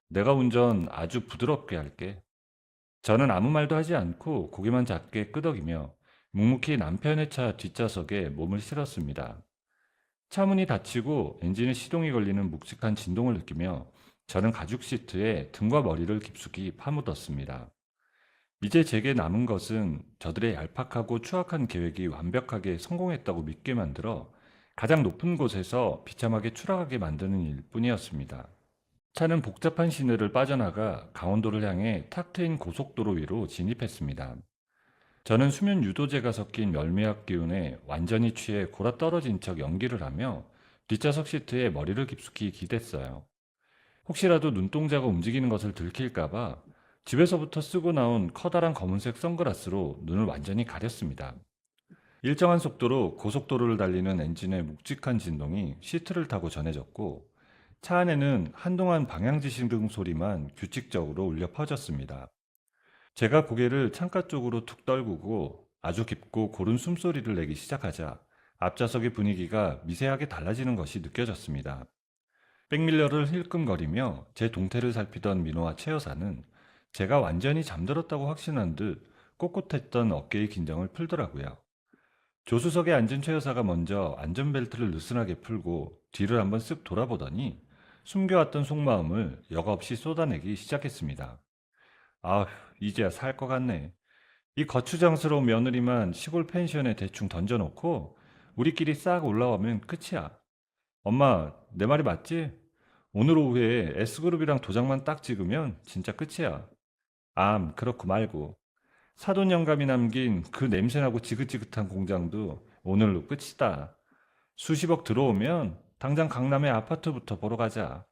내가 운전 아주 부드럽게 할게. 저는 아무 말도 하지 않고 고개만 작게 끄덕이며 묵묵히 남편의 차 뒷좌석에 몸을 실었습니다. 차 문이 닫히고 엔진의 시동이 걸리는 묵직한 진동을 느끼며 저는 가죽 시트에 등과 머리를 깊숙이 파묻었습니다. 이제 제게 남은 것은 저들의 얄팍하고 추악한 계획이 완벽하게 성공했다고 믿게 만들어 가장 높은 곳에서 비참하게 추락하게 만드는 일뿐이었습니다. 차는 복잡한 시내를 빠져나가 강원도를 향해 탁 트인 고속도로 위로 진입했습니다. 저는 수면 유도제가 섞인 멀미약 기운에 완전히 취해 골아 떨어진 척 연기를 하며 뒷좌석 시트에 머리를 깊숙이 기댔어요. 혹시라도 눈동자가 움직이는 것을 들킬까봐 집에서부터 쓰고 나온 커다란 검은색 선글라스로 눈을 완전히 가렸습니다. 일정한 속도로 고속도로를 달리는 엔진의 묵직한 진동이 시트를 타고 전해졌고 차 안에는 한동안 방향지시등 소리만 규칙적으로 울려 퍼졌습니다. 제가 고개를 창가 쪽으로 툭 떨구고 아주 깊고 고른 숨소리를 내기 시작하자 앞좌석의 분위기가 미세하게 달라지는 것이 느껴졌습니다. 백밀러를 힐끔거리며 제 동태를 살피던 민호와 최 여사는 제가 완전히 잠들었다고 확신한 듯 꼿꼿했던 어깨의 긴장을 풀더라고요. 조수석에 앉은 최 여사가 먼저 안전벨트를 느슨하게 풀고 뒤를 한번 쓱 돌아보더니 숨겨왔던 속마음을 여과없이 쏟아내기 시작했습니다. 아휴, 이제야 살 것 같네. 이 거추장스러운 며느리만 시골 펜션에 대충 던져놓고 우리끼리 싹 올라오면 끝이야. 엄마, 내 말이 맞지? 오늘 오후에 S그룹이랑 도장만 딱 찍으면 진짜 끝이야. 그렇고 말고. 사돈 영감이 남긴 그 냄새나고 지긋지긋한 공장도 오늘로 끝이다. 수십억 들어오면 당장 강남의 아파트부터 보러 가자.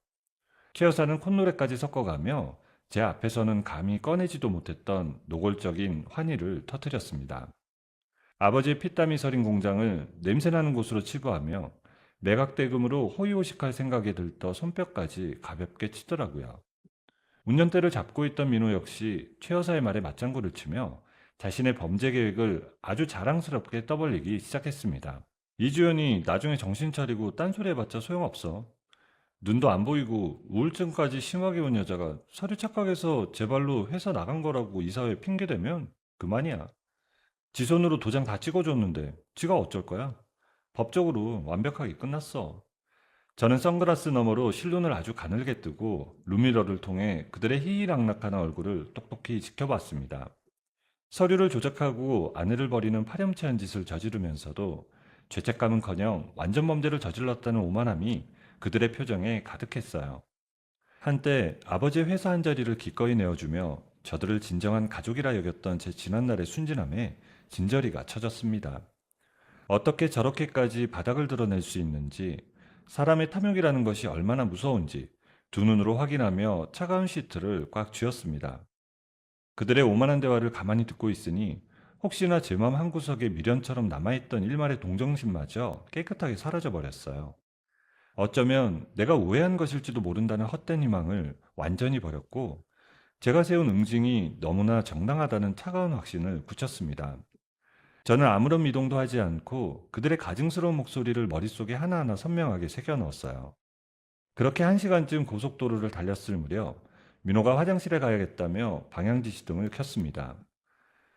최 여사는 콧노래까지 섞어가며 제 앞에서는 감히 꺼내지도 못했던 노골적인 환희를 터뜨렸습니다. 아버지의 피땀이 서린 공장을 냄새나는 곳으로 치부하며 매각대금으로 호의호식할 생각에 들떠 손뼉까지 가볍게 치더라고요. 운전대를 잡고 있던 민호 역시 최 여사의 말에 맞장구를 치며 자신의 범죄 계획을 아주 자랑스럽게 떠벌리기 시작했습니다. 이주연이 나중에 정신 차리고 딴소리 해봤자 소용없어. 눈도 안 보이고 우울증까지 심하게 온 여자가 서류 착각해서 제 발로 회사 나간 거라고 이사회에 핑계대면 그만이야. 지 손으로 도장 다 찍어줬는데 지가 어쩔 거야? 법적으로 완벽하게 끝났어. 저는 선글라스 너머로 실눈을 아주 가늘게 뜨고 룸미러를 통해 그들의 희희락락하는 얼굴을 똑똑히 지켜봤습니다. 서류를 조작하고 아내를 버리는 파렴치한 짓을 저지르면서도 죄책감은커녕 완전 범죄를 저질렀다는 오만함이 그들의 표정에 가득했어요. 한때 아버지의 회사 한자리를 기꺼이 내어주며 저들을 진정한 가족이라 여겼던 제 지난날의 순진함에 진저리가 쳐졌습니다. 어떻게 저렇게까지 바닥을 드러낼 수 있는지, 사람의 탐욕이라는 것이 얼마나 무서운지 두 눈으로 확인하며 차가운 시트를 꽉 쥐었습니다. 그들의 오만한 대화를 가만히 듣고 있으니 혹시나 제 맘 한구석에 미련처럼 남아있던 일말의 동정심마저 깨끗하게 사라져버렸어요. 어쩌면 내가 오해한 것일지도 모른다는 헛된 희망을 완전히 버렸고 제가 세운 응징이 너무나 정당하다는 차가운 확신을 굳혔습니다. 저는 아무런 미동도 하지 않고 그들의 가증스러운 목소리를 머릿속에 하나하나 선명하게 새겨넣었어요. 그렇게 1시간쯤 고속도로를 달렸을 무렵 민호가 화장실에 가야겠다며 방향지시등을 켰습니다.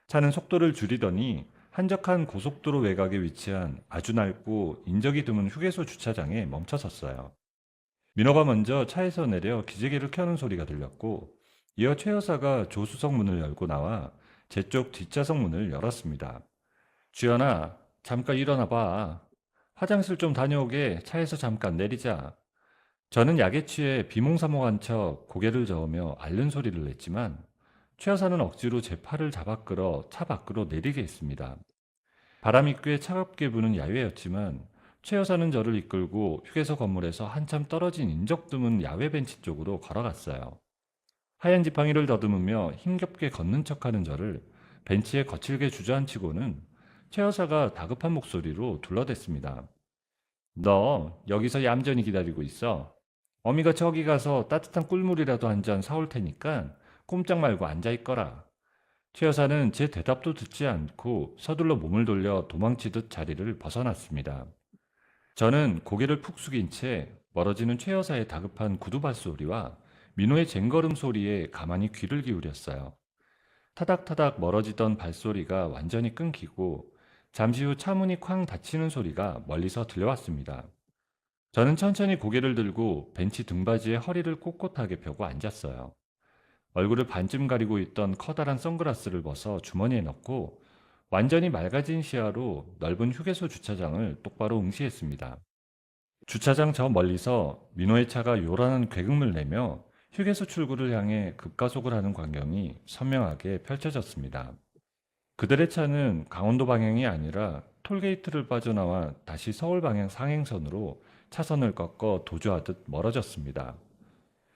차는 속도를 줄이더니 한적한 고속도로 외곽에 위치한 아주 낡고 인적이 드문 휴게소 주차장에 멈춰섰어요. 민호가 먼저 차에서 내려 기지개를 켜는 소리가 들렸고 이어 최 여사가 조수석 문을 열고 나와 제 쪽 뒷좌석 문을 열었습니다. 주연아, 잠깐 일어나 봐. 화장실 좀 다녀오게. 차에서 잠깐 내리자. 저는 약에 취해 비몽사몽한 척 고개를 저으며 앓는 소리를 냈지만 최 여사는 억지로 제 팔을 잡아 끌어 차 밖으로 내리게 했습니다. 바람이 꽤 차갑게 부는 야외였지만 최 여사는 저를 이끌고 휴게소 건물에서 한참 떨어진 인적 드문 야외 벤치 쪽으로 걸어갔어요. 하얀 지팡이를 더듬으며 힘겹게 걷는 척하는 저를 벤치에 거칠게 주저앉히고는 최 여사가 다급한 목소리로 둘러댔습니다. 너 여기서 얌전히 기다리고 있어. 어미가 저기 가서 따뜻한 꿀물이라도 한 잔 사올 테니까 꼼짝 말고 앉아있거라. 최 여사는 제 대답도 듣지 않고 서둘러 몸을 돌려 도망치듯 자리를 벗어났습니다. 저는 고개를 푹 숙인 채 멀어지는 최 여사의 다급한 구두 발소리와 민호의 쟁걸음 소리에 가만히 귀를 기울였어요. 타닥타닥 멀어지던 발소리가 완전히 끊기고 잠시 후 차문이 쾅 닫히는 소리가 멀리서 들려왔습니다. 저는 천천히 고개를 들고 벤치 등받이에 허리를 꼿꼿하게 펴고 앉았어요. 얼굴을 반쯤 가리고 있던 커다란 선글라스를 벗어 주머니에 넣고 완전히 맑아진 시야로 넓은 휴게소 주차장을 똑바로 응시했습니다. 주차장 저 멀리서 민호의 차가 요란한 괴금을 내며 휴게소 출구를 향해 급가속을 하는 광경이 선명하게 펼쳐졌습니다. 그들의 차는 강원도 방향이 아니라 톨게이트를 빠져나와 다시 서울 방향 상행선으로 차선을 꺾어 도주하듯 멀어졌습니다.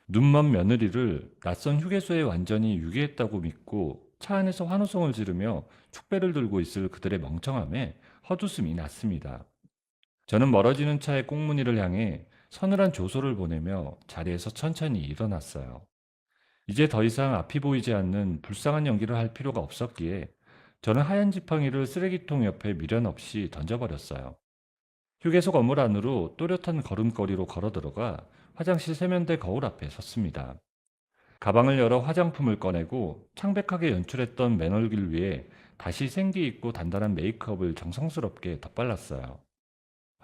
눈먼 며느리를 낯선 휴게소에 완전히 유기했다고 믿고 차 안에서 환호성을 지르며 축배를 들고 있을 그들의 멍청함에 헛웃음이 났습니다. 저는 멀어지는 차의 꽁무니를 향해 서늘한 조소를 보내며 자리에서 천천히 일어났어요. 이제 더 이상 앞이 보이지 않는 불쌍한 연기를 할 필요가 없었기에 저는 하얀 지팡이를 쓰레기통 옆에 미련 없이 던져버렸어요. 휴게소 건물 안으로 또렷한 걸음걸이로 걸어 들어가 화장실 세면대 거울 앞에 섰습니다. 가방을 열어 화장품을 꺼내고 창백하게 연출했던 맨얼굴 위에 다시 생기 있고 단단한 메이크업을 정성스럽게 덧발랐어요.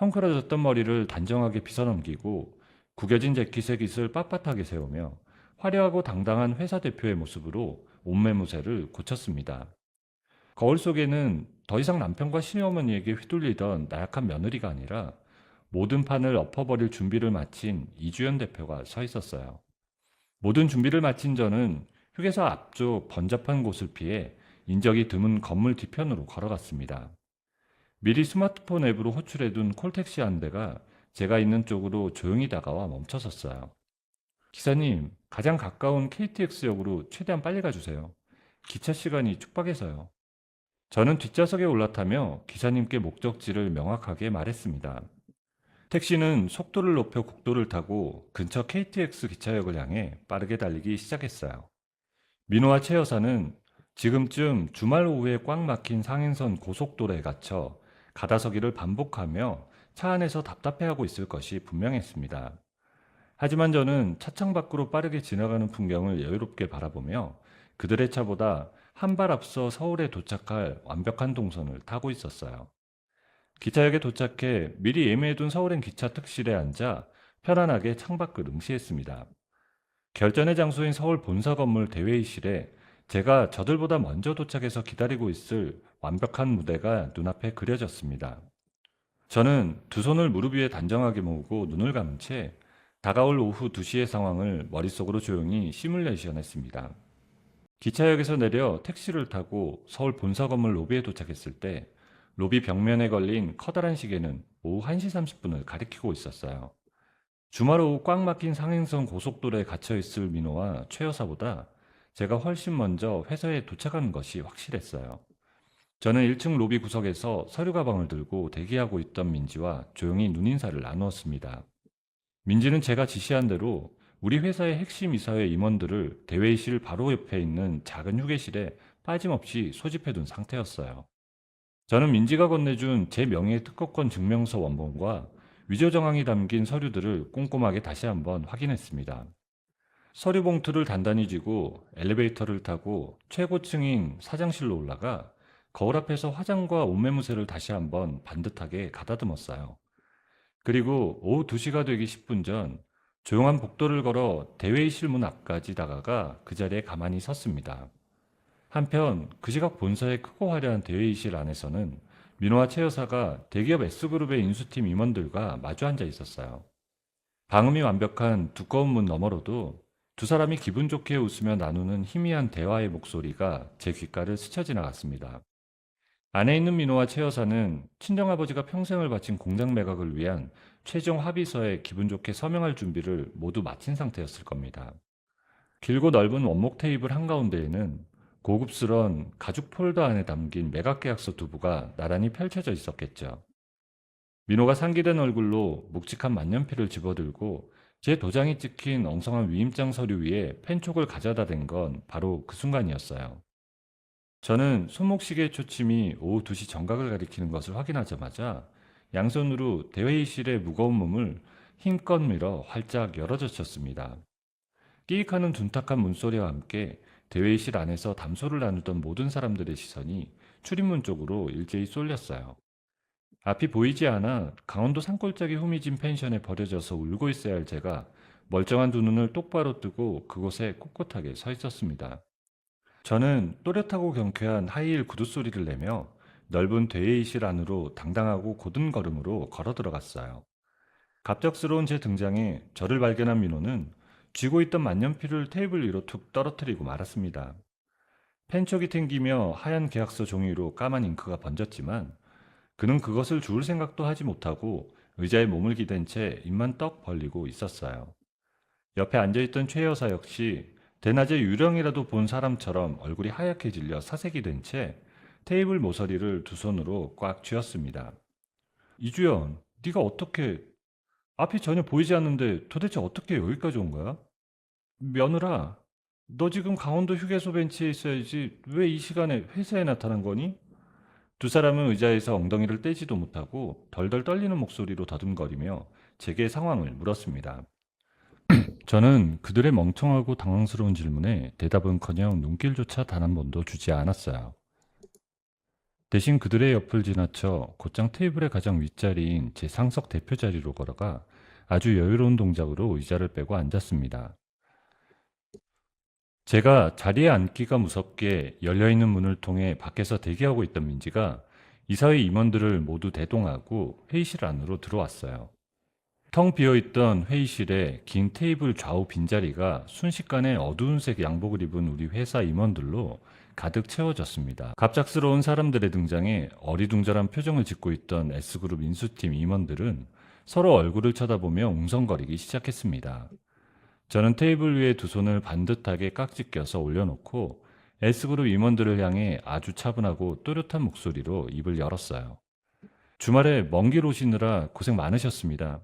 헝클어졌던 머리를 단정하게 빗어넘기고 구겨진 재킷의 깃을 빳빳하게 세우며 화려하고 당당한 회사 대표의 모습으로 옷매무새를 고쳤습니다. 거울 속에는 더 이상 남편과 시어머니에게 휘둘리던 나약한 며느리가 아니라 모든 판을 엎어버릴 준비를 마친 이주연 대표가 서 있었어요. 모든 준비를 마친 저는 휴게소 앞쪽 번잡한 곳을 피해 인적이 드문 건물 뒤편으로 걸어갔습니다. 미리 스마트폰 앱으로 호출해둔 콜택시 한 대가 제가 있는 쪽으로 조용히 다가와 멈춰섰어요. 기사님, 가장 가까운 KTX역으로 최대한 빨리 가주세요. 기차 시간이 촉박해서요. 저는 뒷좌석에 올라타며 기사님께 목적지를 명확하게 말했습니다. 택시는 속도를 높여 국도를 타고 근처 KTX 기차역을 향해 빠르게 달리기 시작했어요. 민호와 최 여사는 지금쯤 주말 오후에 꽉 막힌 상행선 고속도로에 갇혀 가다서기를 반복하며 차 안에서 답답해하고 있을 것이 분명했습니다. 하지만 저는 차창 밖으로 빠르게 지나가는 풍경을 여유롭게 바라보며 그들의 차보다 한 발 앞서 서울에 도착할 완벽한 동선을 타고 있었어요. 기차역에 도착해 미리 예매해둔 서울행 기차 특실에 앉아 편안하게 창밖을 응시했습니다. 결전의 장소인 서울 본사 건물 대회의실에 제가 저들보다 먼저 도착해서 기다리고 있을 완벽한 무대가 눈앞에 그려졌습니다. 저는 두 손을 무릎 위에 단정하게 모으고 눈을 감은 채 다가올 오후 2시의 상황을 머릿속으로 조용히 시뮬레이션했습니다. 기차역에서 내려 택시를 타고 서울 본사 건물 로비에 도착했을 때 로비 벽면에 걸린 커다란 시계는 오후 1시 30분을 가리키고 있었어요. 주말 오후 꽉 막힌 상행선 고속도로에 갇혀있을 민호와 최 여사보다 제가 훨씬 먼저 회사에 도착하는 것이 확실했어요. 저는 1층 로비 구석에서 서류 가방을 들고 대기하고 있던 민지와 조용히 눈인사를 나누었습니다. 민지는 제가 지시한 대로 우리 회사의 핵심 이사회 임원들을 대회의실 바로 옆에 있는 작은 휴게실에 빠짐없이 소집해둔 상태였어요. 저는 민지가 건네준 제 명의의 특허권 증명서 원본과 위조 정황이 담긴 서류들을 꼼꼼하게 다시 한번 확인했습니다. 서류 봉투를 단단히 쥐고 엘리베이터를 타고 최고층인 사장실로 올라가 거울 앞에서 화장과 옷매무새를 다시 한번 반듯하게 가다듬었어요. 그리고 오후 2시가 되기 10분 전 조용한 복도를 걸어 대회의실 문 앞까지 다가가 그 자리에 가만히 섰습니다. 한편 그 시각 본사의 크고 화려한 대회의실 안에서는 민호와 최 여사가 대기업 S그룹의 인수팀 임원들과 마주 앉아 있었어요. 방음이 완벽한 두꺼운 문 너머로도 두 사람이 기분 좋게 웃으며 나누는 희미한 대화의 목소리가 제 귓가를 스쳐 지나갔습니다. 안에 있는 민호와 최 여사는 친정아버지가 평생을 바친 공장 매각을 위한 최종 합의서에 기분 좋게 서명할 준비를 모두 마친 상태였을 겁니다. 길고 넓은 원목 테이블 한가운데에는 고급스러운 가죽 폴더 안에 담긴 매각 계약서 두 부가 나란히 펼쳐져 있었겠죠. 민호가 상기된 얼굴로 묵직한 만년필을 집어들고 제 도장이 찍힌 엉성한 위임장 서류 위에 펜촉을 가져다 댄 건 바로 그 순간이었어요. 저는 손목시계의 초침이 오후 2시 정각을 가리키는 것을 확인하자마자 양손으로 대회의실의 무거운 몸을 힘껏 밀어 활짝 열어젖혔습니다. 끼익하는 둔탁한 문소리와 함께 대회의실 안에서 담소를 나누던 모든 사람들의 시선이 출입문 쪽으로 일제히 쏠렸어요. 앞이 보이지 않아 강원도 산골짜기 후미진 펜션에 버려져서 울고 있어야 할 제가 멀쩡한 두 눈을 똑바로 뜨고 그곳에 꼿꼿하게 서 있었습니다. 저는 또렷하고 경쾌한 하이힐 구두 소리를 내며 넓은 대회의실 안으로 당당하고 곧은 걸음으로 걸어 들어갔어요. 갑작스러운 제 등장에 저를 발견한 민호는 쥐고 있던 만년필을 테이블 위로 툭 떨어뜨리고 말았습니다. 펜촉이 튕기며 하얀 계약서 종이로 까만 잉크가 번졌지만 그는 그것을 주울 생각도 하지 못하고 의자에 몸을 기댄 채 입만 떡 벌리고 있었어요. 옆에 앉아있던 최 여사 역시 대낮에 유령이라도 본 사람처럼 얼굴이 하얗게 질려 사색이 된 채 테이블 모서리를 두 손으로 꽉 쥐었습니다. 이주연, 네가 어떻게... 앞이 전혀 보이지 않는데 도대체 어떻게 여기까지 온 거야? 며느라, 너 지금 강원도 휴게소 벤치에 있어야지 왜 이 시간에 회사에 나타난 거니? 두 사람은 의자에서 엉덩이를 떼지도 못하고 덜덜 떨리는 목소리로 더듬거리며 제게 상황을 물었습니다. 저는 그들의 멍청하고 당황스러운 질문에 대답은커녕 눈길조차 단 한 번도 주지 않았어요. 대신 그들의 옆을 지나쳐 곧장 테이블의 가장 윗자리인 제 상석 대표 자리로 걸어가 아주 여유로운 동작으로 의자를 빼고 앉았습니다. 제가 자리에 앉기가 무섭게 열려있는 문을 통해 밖에서 대기하고 있던 민지가 이사회 임원들을 모두 대동하고 회의실 안으로 들어왔어요. 텅 비어있던 회의실에 긴 테이블 좌우 빈자리가 순식간에 어두운색 양복을 입은 우리 회사 임원들로 가득 채워졌습니다. 갑작스러운 사람들의 등장에 어리둥절한 표정을 짓고 있던 S그룹 인수팀 임원들은 서로 얼굴을 쳐다보며 웅성거리기 시작했습니다. 저는 테이블 위에 두 손을 반듯하게 깍지 껴서 올려놓고 S그룹 임원들을 향해 아주 차분하고 또렷한 목소리로 입을 열었어요. 주말에 먼 길 오시느라 고생 많으셨습니다.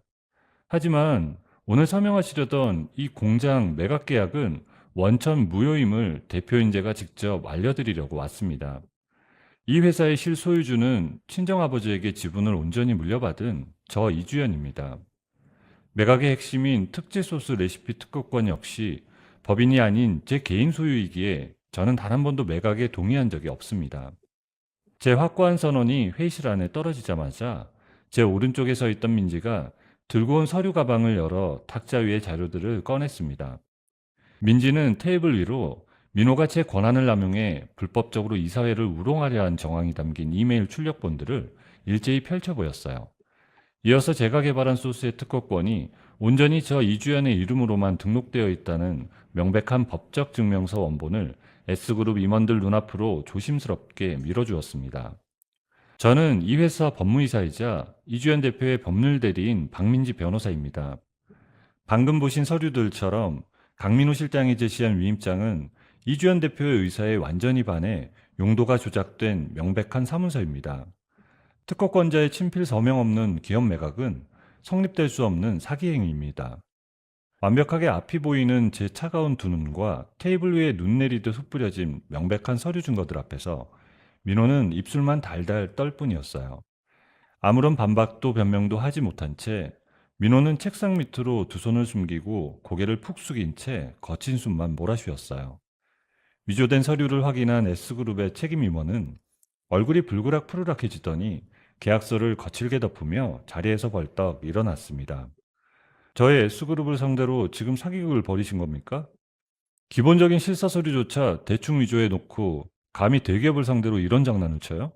하지만 오늘 서명하시려던 이 공장 매각 계약은 원천 무효임을 대표인 제가 직접 알려드리려고 왔습니다. 이 회사의 실소유주는 친정아버지에게 지분을 온전히 물려받은 저 이주연입니다. 매각의 핵심인 특제 소스 레시피 특허권 역시 법인이 아닌 제 개인 소유이기에 저는 단 한 번도 매각에 동의한 적이 없습니다. 제 확고한 선언이 회의실 안에 떨어지자마자 제 오른쪽에 서 있던 민지가 들고 온 서류 가방을 열어 탁자 위의 자료들을 꺼냈습니다. 민지는 테이블 위로 민호가 제 권한을 남용해 불법적으로 이사회를 우롱하려 한 정황이 담긴 이메일 출력본들을 일제히 펼쳐 보였어요. 이어서 제가 개발한 소스의 특허권이 온전히 저 이주연의 이름으로만 등록되어 있다는 명백한 법적 증명서 원본을 S그룹 임원들 눈앞으로 조심스럽게 밀어주었습니다. 저는 이 회사 법무이사이자 이주연 대표의 법률 대리인 박민지 변호사입니다. 방금 보신 서류들처럼 강민호 실장이 제시한 위임장은 이주연 대표의 의사에 완전히 반해 용도가 조작된 명백한 사문서입니다. 특허권자의 친필 서명 없는 기업 매각은 성립될 수 없는 사기 행위입니다. 완벽하게 앞이 보이는 제 차가운 두 눈과 테이블 위에 눈 내리듯 흩뿌려진 명백한 서류 증거들 앞에서 민호는 입술만 달달 떨 뿐이었어요. 아무런 반박도 변명도 하지 못한 채 민호는 책상 밑으로 두 손을 숨기고 고개를 푹 숙인 채 거친 숨만 몰아쉬었어요. 위조된 서류를 확인한 S그룹의 책임 임원은 얼굴이 불그락 푸르락해지더니 계약서를 거칠게 덮으며 자리에서 벌떡 일어났습니다. 저의 S그룹을 상대로 지금 사기극을 벌이신 겁니까? 기본적인 실사 서류조차 대충 위조해 놓고 감히 대기업을 상대로 이런 장난을 쳐요?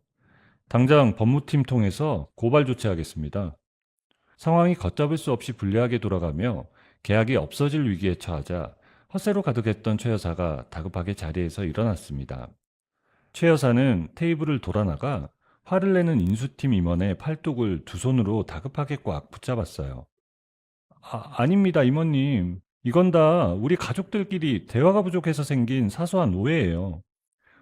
당장 법무팀 통해서 고발 조치하겠습니다. 상황이 걷잡을 수 없이 불리하게 돌아가며 계약이 없어질 위기에 처하자 헛새로 가득했던 최 여사가 다급하게 자리에서 일어났습니다. 최 여사는 테이블을 돌아나가 화를 내는 인수팀 임원의 팔뚝을 두 손으로 다급하게 꽉 붙잡았어요. 아닙니다, 임원님. 이건 다 우리 가족들끼리 대화가 부족해서 생긴 사소한 오해예요.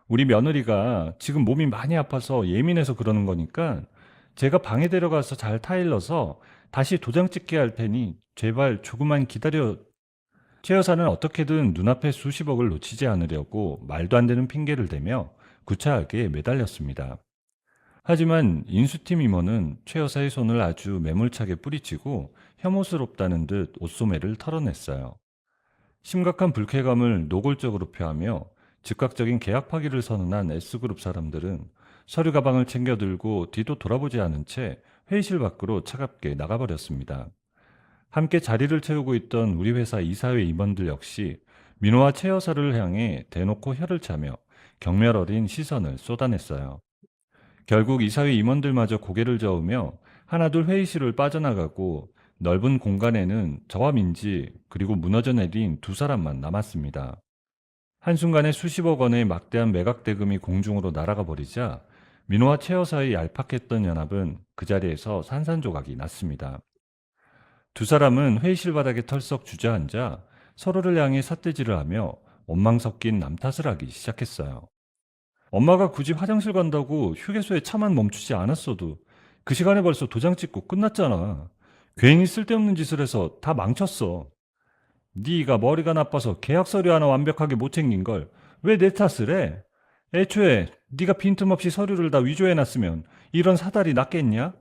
우리 며느리가 지금 몸이 많이 아파서 예민해서 그러는 거니까 제가 방에 데려가서 잘 타일러서 다시 도장 찍게 할 테니 제발 조금만 기다려. 최 여사는 어떻게든 눈앞에 수십억을 놓치지 않으려고 말도 안 되는 핑계를 대며 구차하게 매달렸습니다. 하지만 인수팀 임원은 최 여사의 손을 아주 매몰차게 뿌리치고 혐오스럽다는 듯 옷소매를 털어냈어요. 심각한 불쾌감을 노골적으로 표하며 즉각적인 계약 파기를 선언한 S그룹 사람들은 서류 가방을 챙겨 들고 뒤도 돌아보지 않은 채 회의실 밖으로 차갑게 나가버렸습니다. 함께 자리를 채우고 있던 우리 회사 이사회 임원들 역시 민호와 최 여사를 향해 대놓고 혀를 차며 경멸 어린 시선을 쏟아냈어요. 결국 이사회 임원들마저 고개를 저으며 하나둘 회의실을 빠져나가고 넓은 공간에는 저와 민지 그리고 무너져 내린 두 사람만 남았습니다. 한순간에 수십억 원의 막대한 매각 대금이 공중으로 날아가 버리자 민호와 최 여사의 얄팍했던 연합은 그 자리에서 산산조각이 났습니다. 두 사람은 회의실 바닥에 털썩 주저앉아 서로를 향해 삿대질을 하며 원망 섞인 남탓을 하기 시작했어요. 엄마가 굳이 화장실 간다고 휴게소에 차만 멈추지 않았어도 그 시간에 벌써 도장 찍고 끝났잖아. 괜히 쓸데없는 짓을 해서 다 망쳤어. 네가 머리가 나빠서 계약 서류 하나 완벽하게 못 챙긴 걸 왜 내 탓을 해? 애초에 네가 빈틈없이 서류를 다 위조해놨으면 이런 사달이 났겠냐?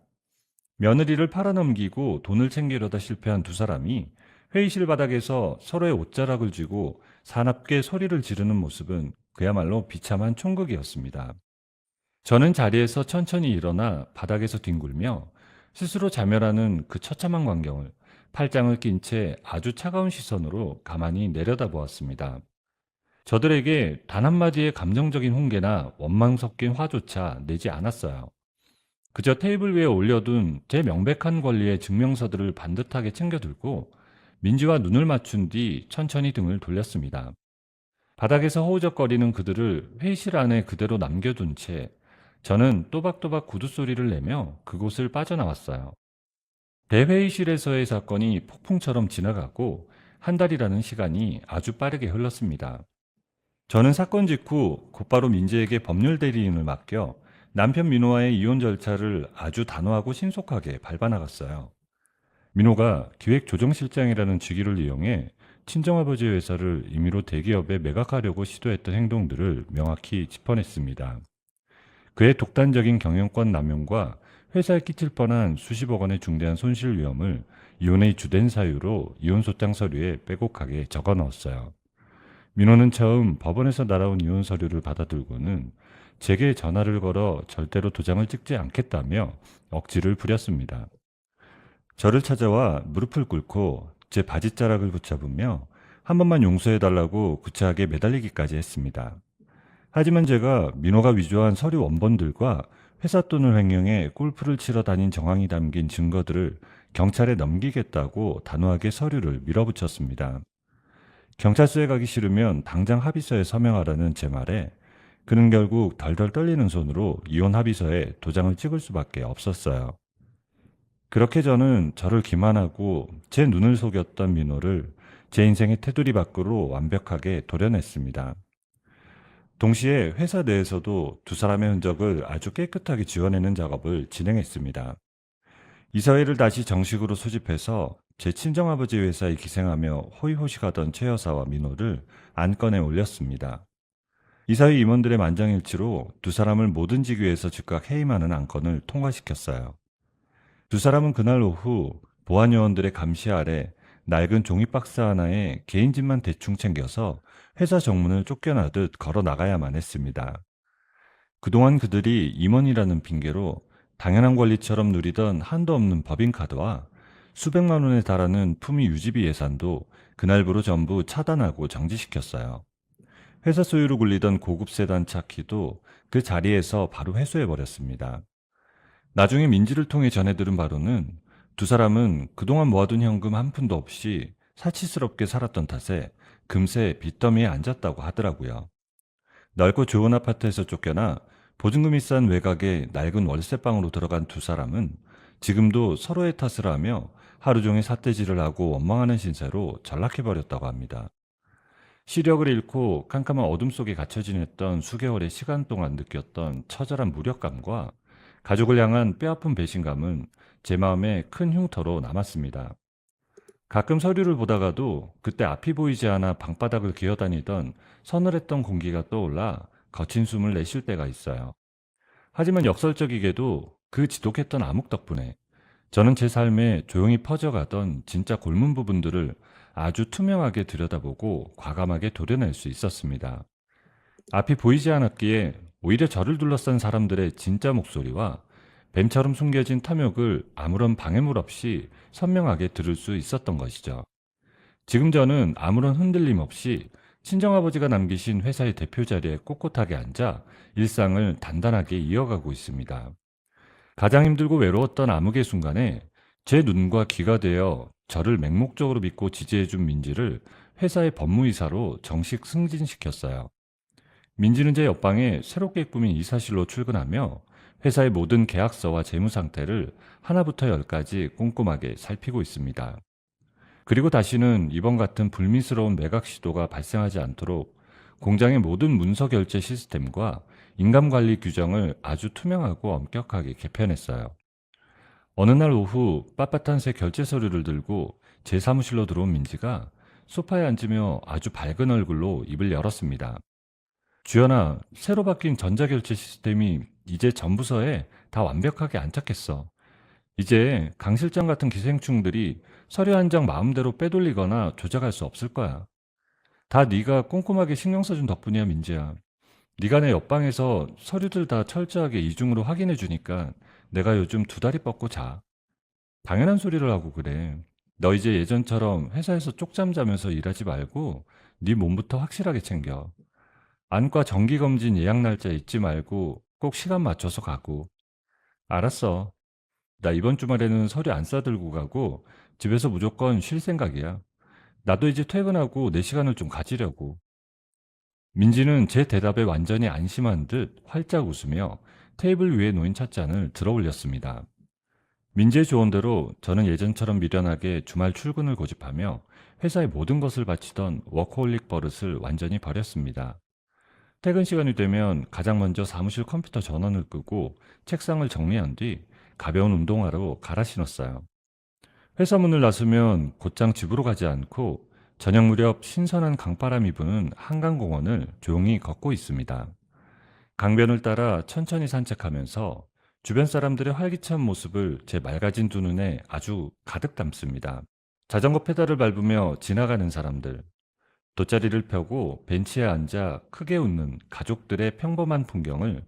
며느리를 팔아넘기고 돈을 챙기려다 실패한 두 사람이 회의실 바닥에서 서로의 옷자락을 쥐고 사납게 소리를 지르는 모습은 그야말로 비참한 총극이었습니다. 저는 자리에서 천천히 일어나 바닥에서 뒹굴며 스스로 자멸하는 그 처참한 광경을 팔짱을 낀 채 아주 차가운 시선으로 가만히 내려다보았습니다. 저들에게 단 한마디의 감정적인 훈계나 원망 섞인 화조차 내지 않았어요. 그저 테이블 위에 올려둔 제 명백한 권리의 증명서들을 반듯하게 챙겨들고 민지와 눈을 맞춘 뒤 천천히 등을 돌렸습니다. 바닥에서 허우적거리는 그들을 회의실 안에 그대로 남겨둔 채 저는 또박또박 구두소리를 내며 그곳을 빠져나왔어요. 대회의실에서의 사건이 폭풍처럼 지나가고 한 달이라는 시간이 아주 빠르게 흘렀습니다. 저는 사건 직후 곧바로 민지에게 법률 대리인을 맡겨 남편 민호와의 이혼 절차를 아주 단호하고 신속하게 밟아나갔어요. 민호가 기획조정실장이라는 직위를 이용해 친정아버지의 회사를 임의로 대기업에 매각하려고 시도했던 행동들을 명확히 짚어냈습니다. 그의 독단적인 경영권 남용과 회사에 끼칠 뻔한 수십억 원의 중대한 손실 위험을 이혼의 주된 사유로 이혼소장 서류에 빼곡하게 적어 넣었어요. 민호는 처음 법원에서 날아온 이혼 서류를 받아들고는 제게 전화를 걸어 절대로 도장을 찍지 않겠다며 억지를 부렸습니다. 저를 찾아와 무릎을 꿇고 제 바지자락을 붙잡으며 한 번만 용서해달라고 구차하게 매달리기까지 했습니다. 하지만 제가 민호가 위조한 서류 원본들과 회사 돈을 횡령해 골프를 치러 다닌 정황이 담긴 증거들을 경찰에 넘기겠다고 단호하게 서류를 밀어붙였습니다. 경찰서에 가기 싫으면 당장 합의서에 서명하라는 제 말에 그는 결국 덜덜 떨리는 손으로 이혼 합의서에 도장을 찍을 수밖에 없었어요. 그렇게 저는 저를 기만하고 제 눈을 속였던 민호를 제 인생의 테두리 밖으로 완벽하게 도려냈습니다. 동시에 회사 내에서도 두 사람의 흔적을 아주 깨끗하게 지워내는 작업을 진행했습니다. 이사회를 다시 정식으로 소집해서 제 친정아버지 회사에 기생하며 호의호식하던 최 여사와 민호를 안건에 올렸습니다. 이사회 임원들의 만장일치로 두 사람을 모든 직위에서 즉각 해임하는 안건을 통과시켰어요. 두 사람은 그날 오후 보안요원들의 감시 아래 낡은 종이박스 하나에 개인 집만 대충 챙겨서 회사 정문을 쫓겨나듯 걸어 나가야만 했습니다. 그동안 그들이 임원이라는 핑계로 당연한 권리처럼 누리던 한도 없는 법인카드와 수백만 원에 달하는 품위 유지비 예산도 그날부로 전부 차단하고 정지시켰어요. 회사 소유로 굴리던 고급 세단 차 키도 그 자리에서 바로 회수해버렸습니다. 나중에 민지를 통해 전해 들은 바로는 두 사람은 그동안 모아둔 현금 한 푼도 없이 사치스럽게 살았던 탓에 금세 빚더미에 앉았다고 하더라고요. 넓고 좋은 아파트에서 쫓겨나 보증금이 싼 외곽의 낡은 월세방으로 들어간 두 사람은 지금도 서로의 탓을 하며 하루 종일 삿대질을 하고 원망하는 신세로 전락해버렸다고 합니다. 시력을 잃고 깜깜한 어둠 속에 갇혀 지냈던 수개월의 시간 동안 느꼈던 처절한 무력감과 가족을 향한 뼈아픈 배신감은 제 마음에 큰 흉터로 남았습니다. 가끔 서류를 보다가도 그때 앞이 보이지 않아 방바닥을 기어다니던 서늘했던 공기가 떠올라 거친 숨을 내쉴 때가 있어요. 하지만 역설적이게도 그 지독했던 암흑 덕분에 저는 제 삶에 조용히 퍼져가던 진짜 골문 부분들을 아주 투명하게 들여다보고 과감하게 도려낼 수 있었습니다. 앞이 보이지 않았기에 오히려 저를 둘러싼 사람들의 진짜 목소리와 뱀처럼 숨겨진 탐욕을 아무런 방해물 없이 선명하게 들을 수 있었던 것이죠. 지금 저는 아무런 흔들림 없이 친정아버지가 남기신 회사의 대표 자리에 꼿꼿하게 앉아 일상을 단단하게 이어가고 있습니다. 가장 힘들고 외로웠던 암흑의 순간에 제 눈과 귀가 되어 저를 맹목적으로 믿고 지지해준 민지를 회사의 법무이사로 정식 승진시켰어요. 민지는 제 옆방에 새롭게 꾸민 이사실로 출근하며 회사의 모든 계약서와 재무 상태를 하나부터 열까지 꼼꼼하게 살피고 있습니다. 그리고 다시는 이번 같은 불미스러운 매각 시도가 발생하지 않도록 공장의 모든 문서 결제 시스템과 인감 관리 규정을 아주 투명하고 엄격하게 개편했어요. 어느 날 오후 빳빳한 새 결제 서류를 들고 제 사무실로 들어온 민지가 소파에 앉으며 아주 밝은 얼굴로 입을 열었습니다. 주연아, 새로 바뀐 전자결제 시스템이 이제 전 부서에 다 완벽하게 안착했어. 이제 강 실장 같은 기생충들이 서류 한 장 마음대로 빼돌리거나 조작할 수 없을 거야. 다 네가 꼼꼼하게 신경 써준 덕분이야, 민지야. 네가 내 옆방에서 서류들 다 철저하게 이중으로 확인해 주니까 내가 요즘 두 다리 뻗고 자. 당연한 소리를 하고 그래. 너 이제 예전처럼 회사에서 쪽잠 자면서 일하지 말고 네 몸부터 확실하게 챙겨. 안과 정기검진 예약 날짜 잊지 말고 꼭 시간 맞춰서 가고. 알았어. 나 이번 주말에는 서류 안 싸들고 가고 집에서 무조건 쉴 생각이야. 나도 이제 퇴근하고 내 시간을 좀 가지려고. 민지는 제 대답에 완전히 안심한 듯 활짝 웃으며 테이블 위에 놓인 찻잔을 들어 올렸습니다. 민지의 조언대로 저는 예전처럼 미련하게 주말 출근을 고집하며 회사의 모든 것을 바치던 워커홀릭 버릇을 완전히 버렸습니다. 퇴근 시간이 되면 가장 먼저 사무실 컴퓨터 전원을 끄고 책상을 정리한 뒤 가벼운 운동화로 갈아 신었어요. 회사 문을 나서면 곧장 집으로 가지 않고 저녁 무렵 신선한 강바람이 부는 한강공원을 조용히 걷고 있습니다. 강변을 따라 천천히 산책하면서 주변 사람들의 활기찬 모습을 제 맑아진 두 눈에 아주 가득 담습니다. 자전거 페달을 밟으며 지나가는 사람들, 돗자리를 펴고 벤치에 앉아 크게 웃는 가족들의 평범한 풍경을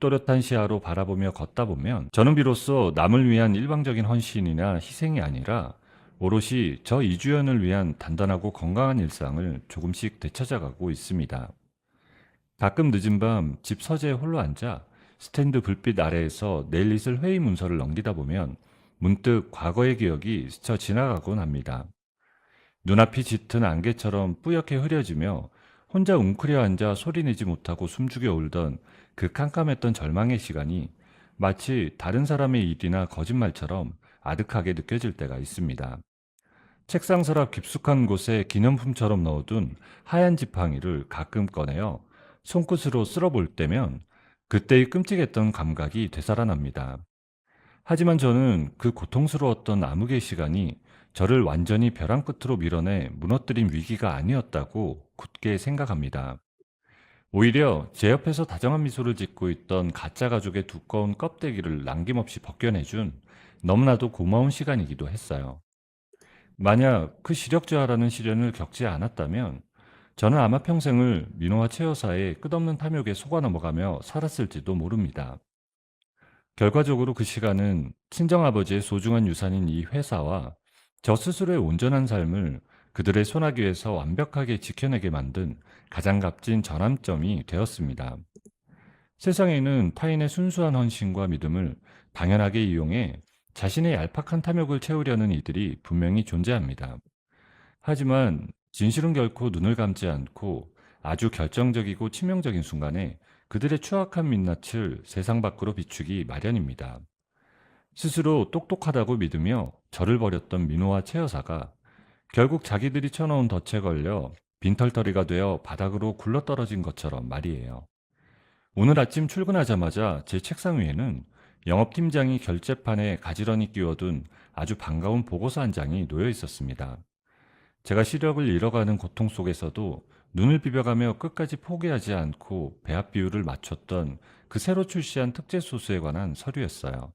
또렷한 시야로 바라보며 걷다 보면 저는 비로소 남을 위한 일방적인 헌신이나 희생이 아니라 오롯이 저 이주연을 위한 단단하고 건강한 일상을 조금씩 되찾아가고 있습니다. 가끔 늦은 밤 집 서재에 홀로 앉아 스탠드 불빛 아래에서 내일 있을 회의 문서를 넘기다 보면 문득 과거의 기억이 스쳐 지나가곤 합니다. 눈앞이 짙은 안개처럼 뿌옇게 흐려지며 혼자 웅크려 앉아 소리내지 못하고 숨죽여 울던 그 캄캄했던 절망의 시간이 마치 다른 사람의 일이나 거짓말처럼 아득하게 느껴질 때가 있습니다. 책상 서랍 깊숙한 곳에 기념품처럼 넣어둔 하얀 지팡이를 가끔 꺼내어 손끝으로 쓸어볼 때면 그때의 끔찍했던 감각이 되살아납니다. 하지만 저는 그 고통스러웠던 암흑의 시간이 저를 완전히 벼랑 끝으로 밀어내 무너뜨린 위기가 아니었다고 굳게 생각합니다. 오히려 제 옆에서 다정한 미소를 짓고 있던 가짜 가족의 두꺼운 껍데기를 남김없이 벗겨내준 너무나도 고마운 시간이기도 했어요. 만약 그 시력저하라는 시련을 겪지 않았다면 저는 아마 평생을 민호와 최 여사의 끝없는 탐욕에 속아 넘어가며 살았을지도 모릅니다. 결과적으로 그 시간은 친정아버지의 소중한 유산인 이 회사와 저 스스로의 온전한 삶을 그들의 손아귀에서 완벽하게 지켜내게 만든 가장 값진 전환점이 되었습니다. 세상에는 타인의 순수한 헌신과 믿음을 당연하게 이용해 자신의 얄팍한 탐욕을 채우려는 이들이 분명히 존재합니다. 하지만 진실은 결코 눈을 감지 않고 아주 결정적이고 치명적인 순간에 그들의 추악한 민낯을 세상 밖으로 비추기 마련입니다. 스스로 똑똑하다고 믿으며 저를 버렸던 민호와 최 여사가 결국 자기들이 쳐놓은 덫에 걸려 빈털터리가 되어 바닥으로 굴러떨어진 것처럼 말이에요. 오늘 아침 출근하자마자 제 책상 위에는 영업팀장이 결제판에 가지런히 끼워둔 아주 반가운 보고서 한 장이 놓여 있었습니다. 제가 시력을 잃어가는 고통 속에서도 눈을 비벼가며 끝까지 포기하지 않고 배합 비율을 맞췄던 그 새로 출시한 특제 소스에 관한 서류였어요.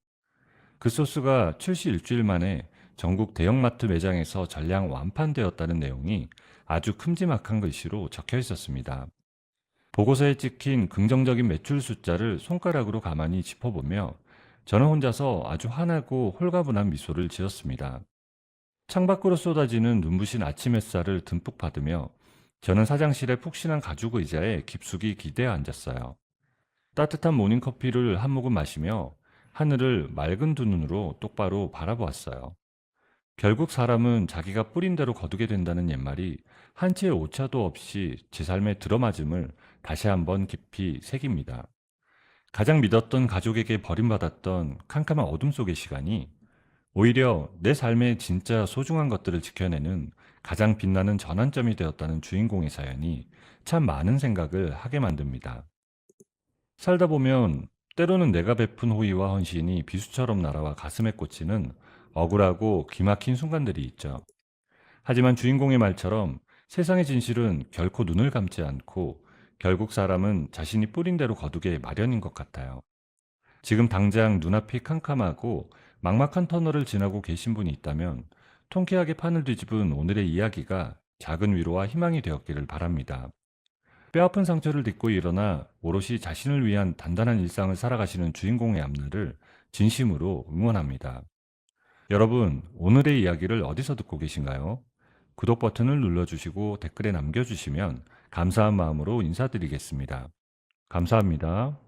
그 소스가 출시 일주일 만에 전국 대형마트 매장에서 전량 완판되었다는 내용이 아주 큼지막한 글씨로 적혀 있었습니다. 보고서에 찍힌 긍정적인 매출 숫자를 손가락으로 가만히 짚어보며 저는 혼자서 아주 환하고 홀가분한 미소를 지었습니다. 창밖으로 쏟아지는 눈부신 아침 햇살을 듬뿍 받으며 저는 사장실의 푹신한 가죽 의자에 깊숙이 기대어 앉았어요. 따뜻한 모닝커피를 한 모금 마시며 하늘을 맑은 두 눈으로 똑바로 바라보았어요. 결국 사람은 자기가 뿌린 대로 거두게 된다는 옛말이 한 채의 오차도 없이 제 삶에 들어맞음을 다시 한번 깊이 새깁니다. 가장 믿었던 가족에게 버림받았던 캄캄한 어둠 속의 시간이 오히려 내 삶의 진짜 소중한 것들을 지켜내는 가장 빛나는 전환점이 되었다는 주인공의 사연이 참 많은 생각을 하게 만듭니다. 살다 보면 때로는 내가 베푼 호의와 헌신이 비수처럼 날아와 가슴에 꽂히는 억울하고 기막힌 순간들이 있죠. 하지만 주인공의 말처럼 세상의 진실은 결코 눈을 감지 않고 결국 사람은 자신이 뿌린 대로 거두게 마련인 것 같아요. 지금 당장 눈앞이 캄캄하고 막막한 터널을 지나고 계신 분이 있다면 통쾌하게 판을 뒤집은 오늘의 이야기가 작은 위로와 희망이 되었기를 바랍니다. 뼈아픈 상처를 딛고 일어나 오롯이 자신을 위한 단단한 일상을 살아가시는 주인공의 앞날을 진심으로 응원합니다. 여러분, 오늘의 이야기를 어디서 듣고 계신가요? 구독 버튼을 눌러주시고 댓글에 남겨주시면 감사한 마음으로 인사드리겠습니다. 감사합니다.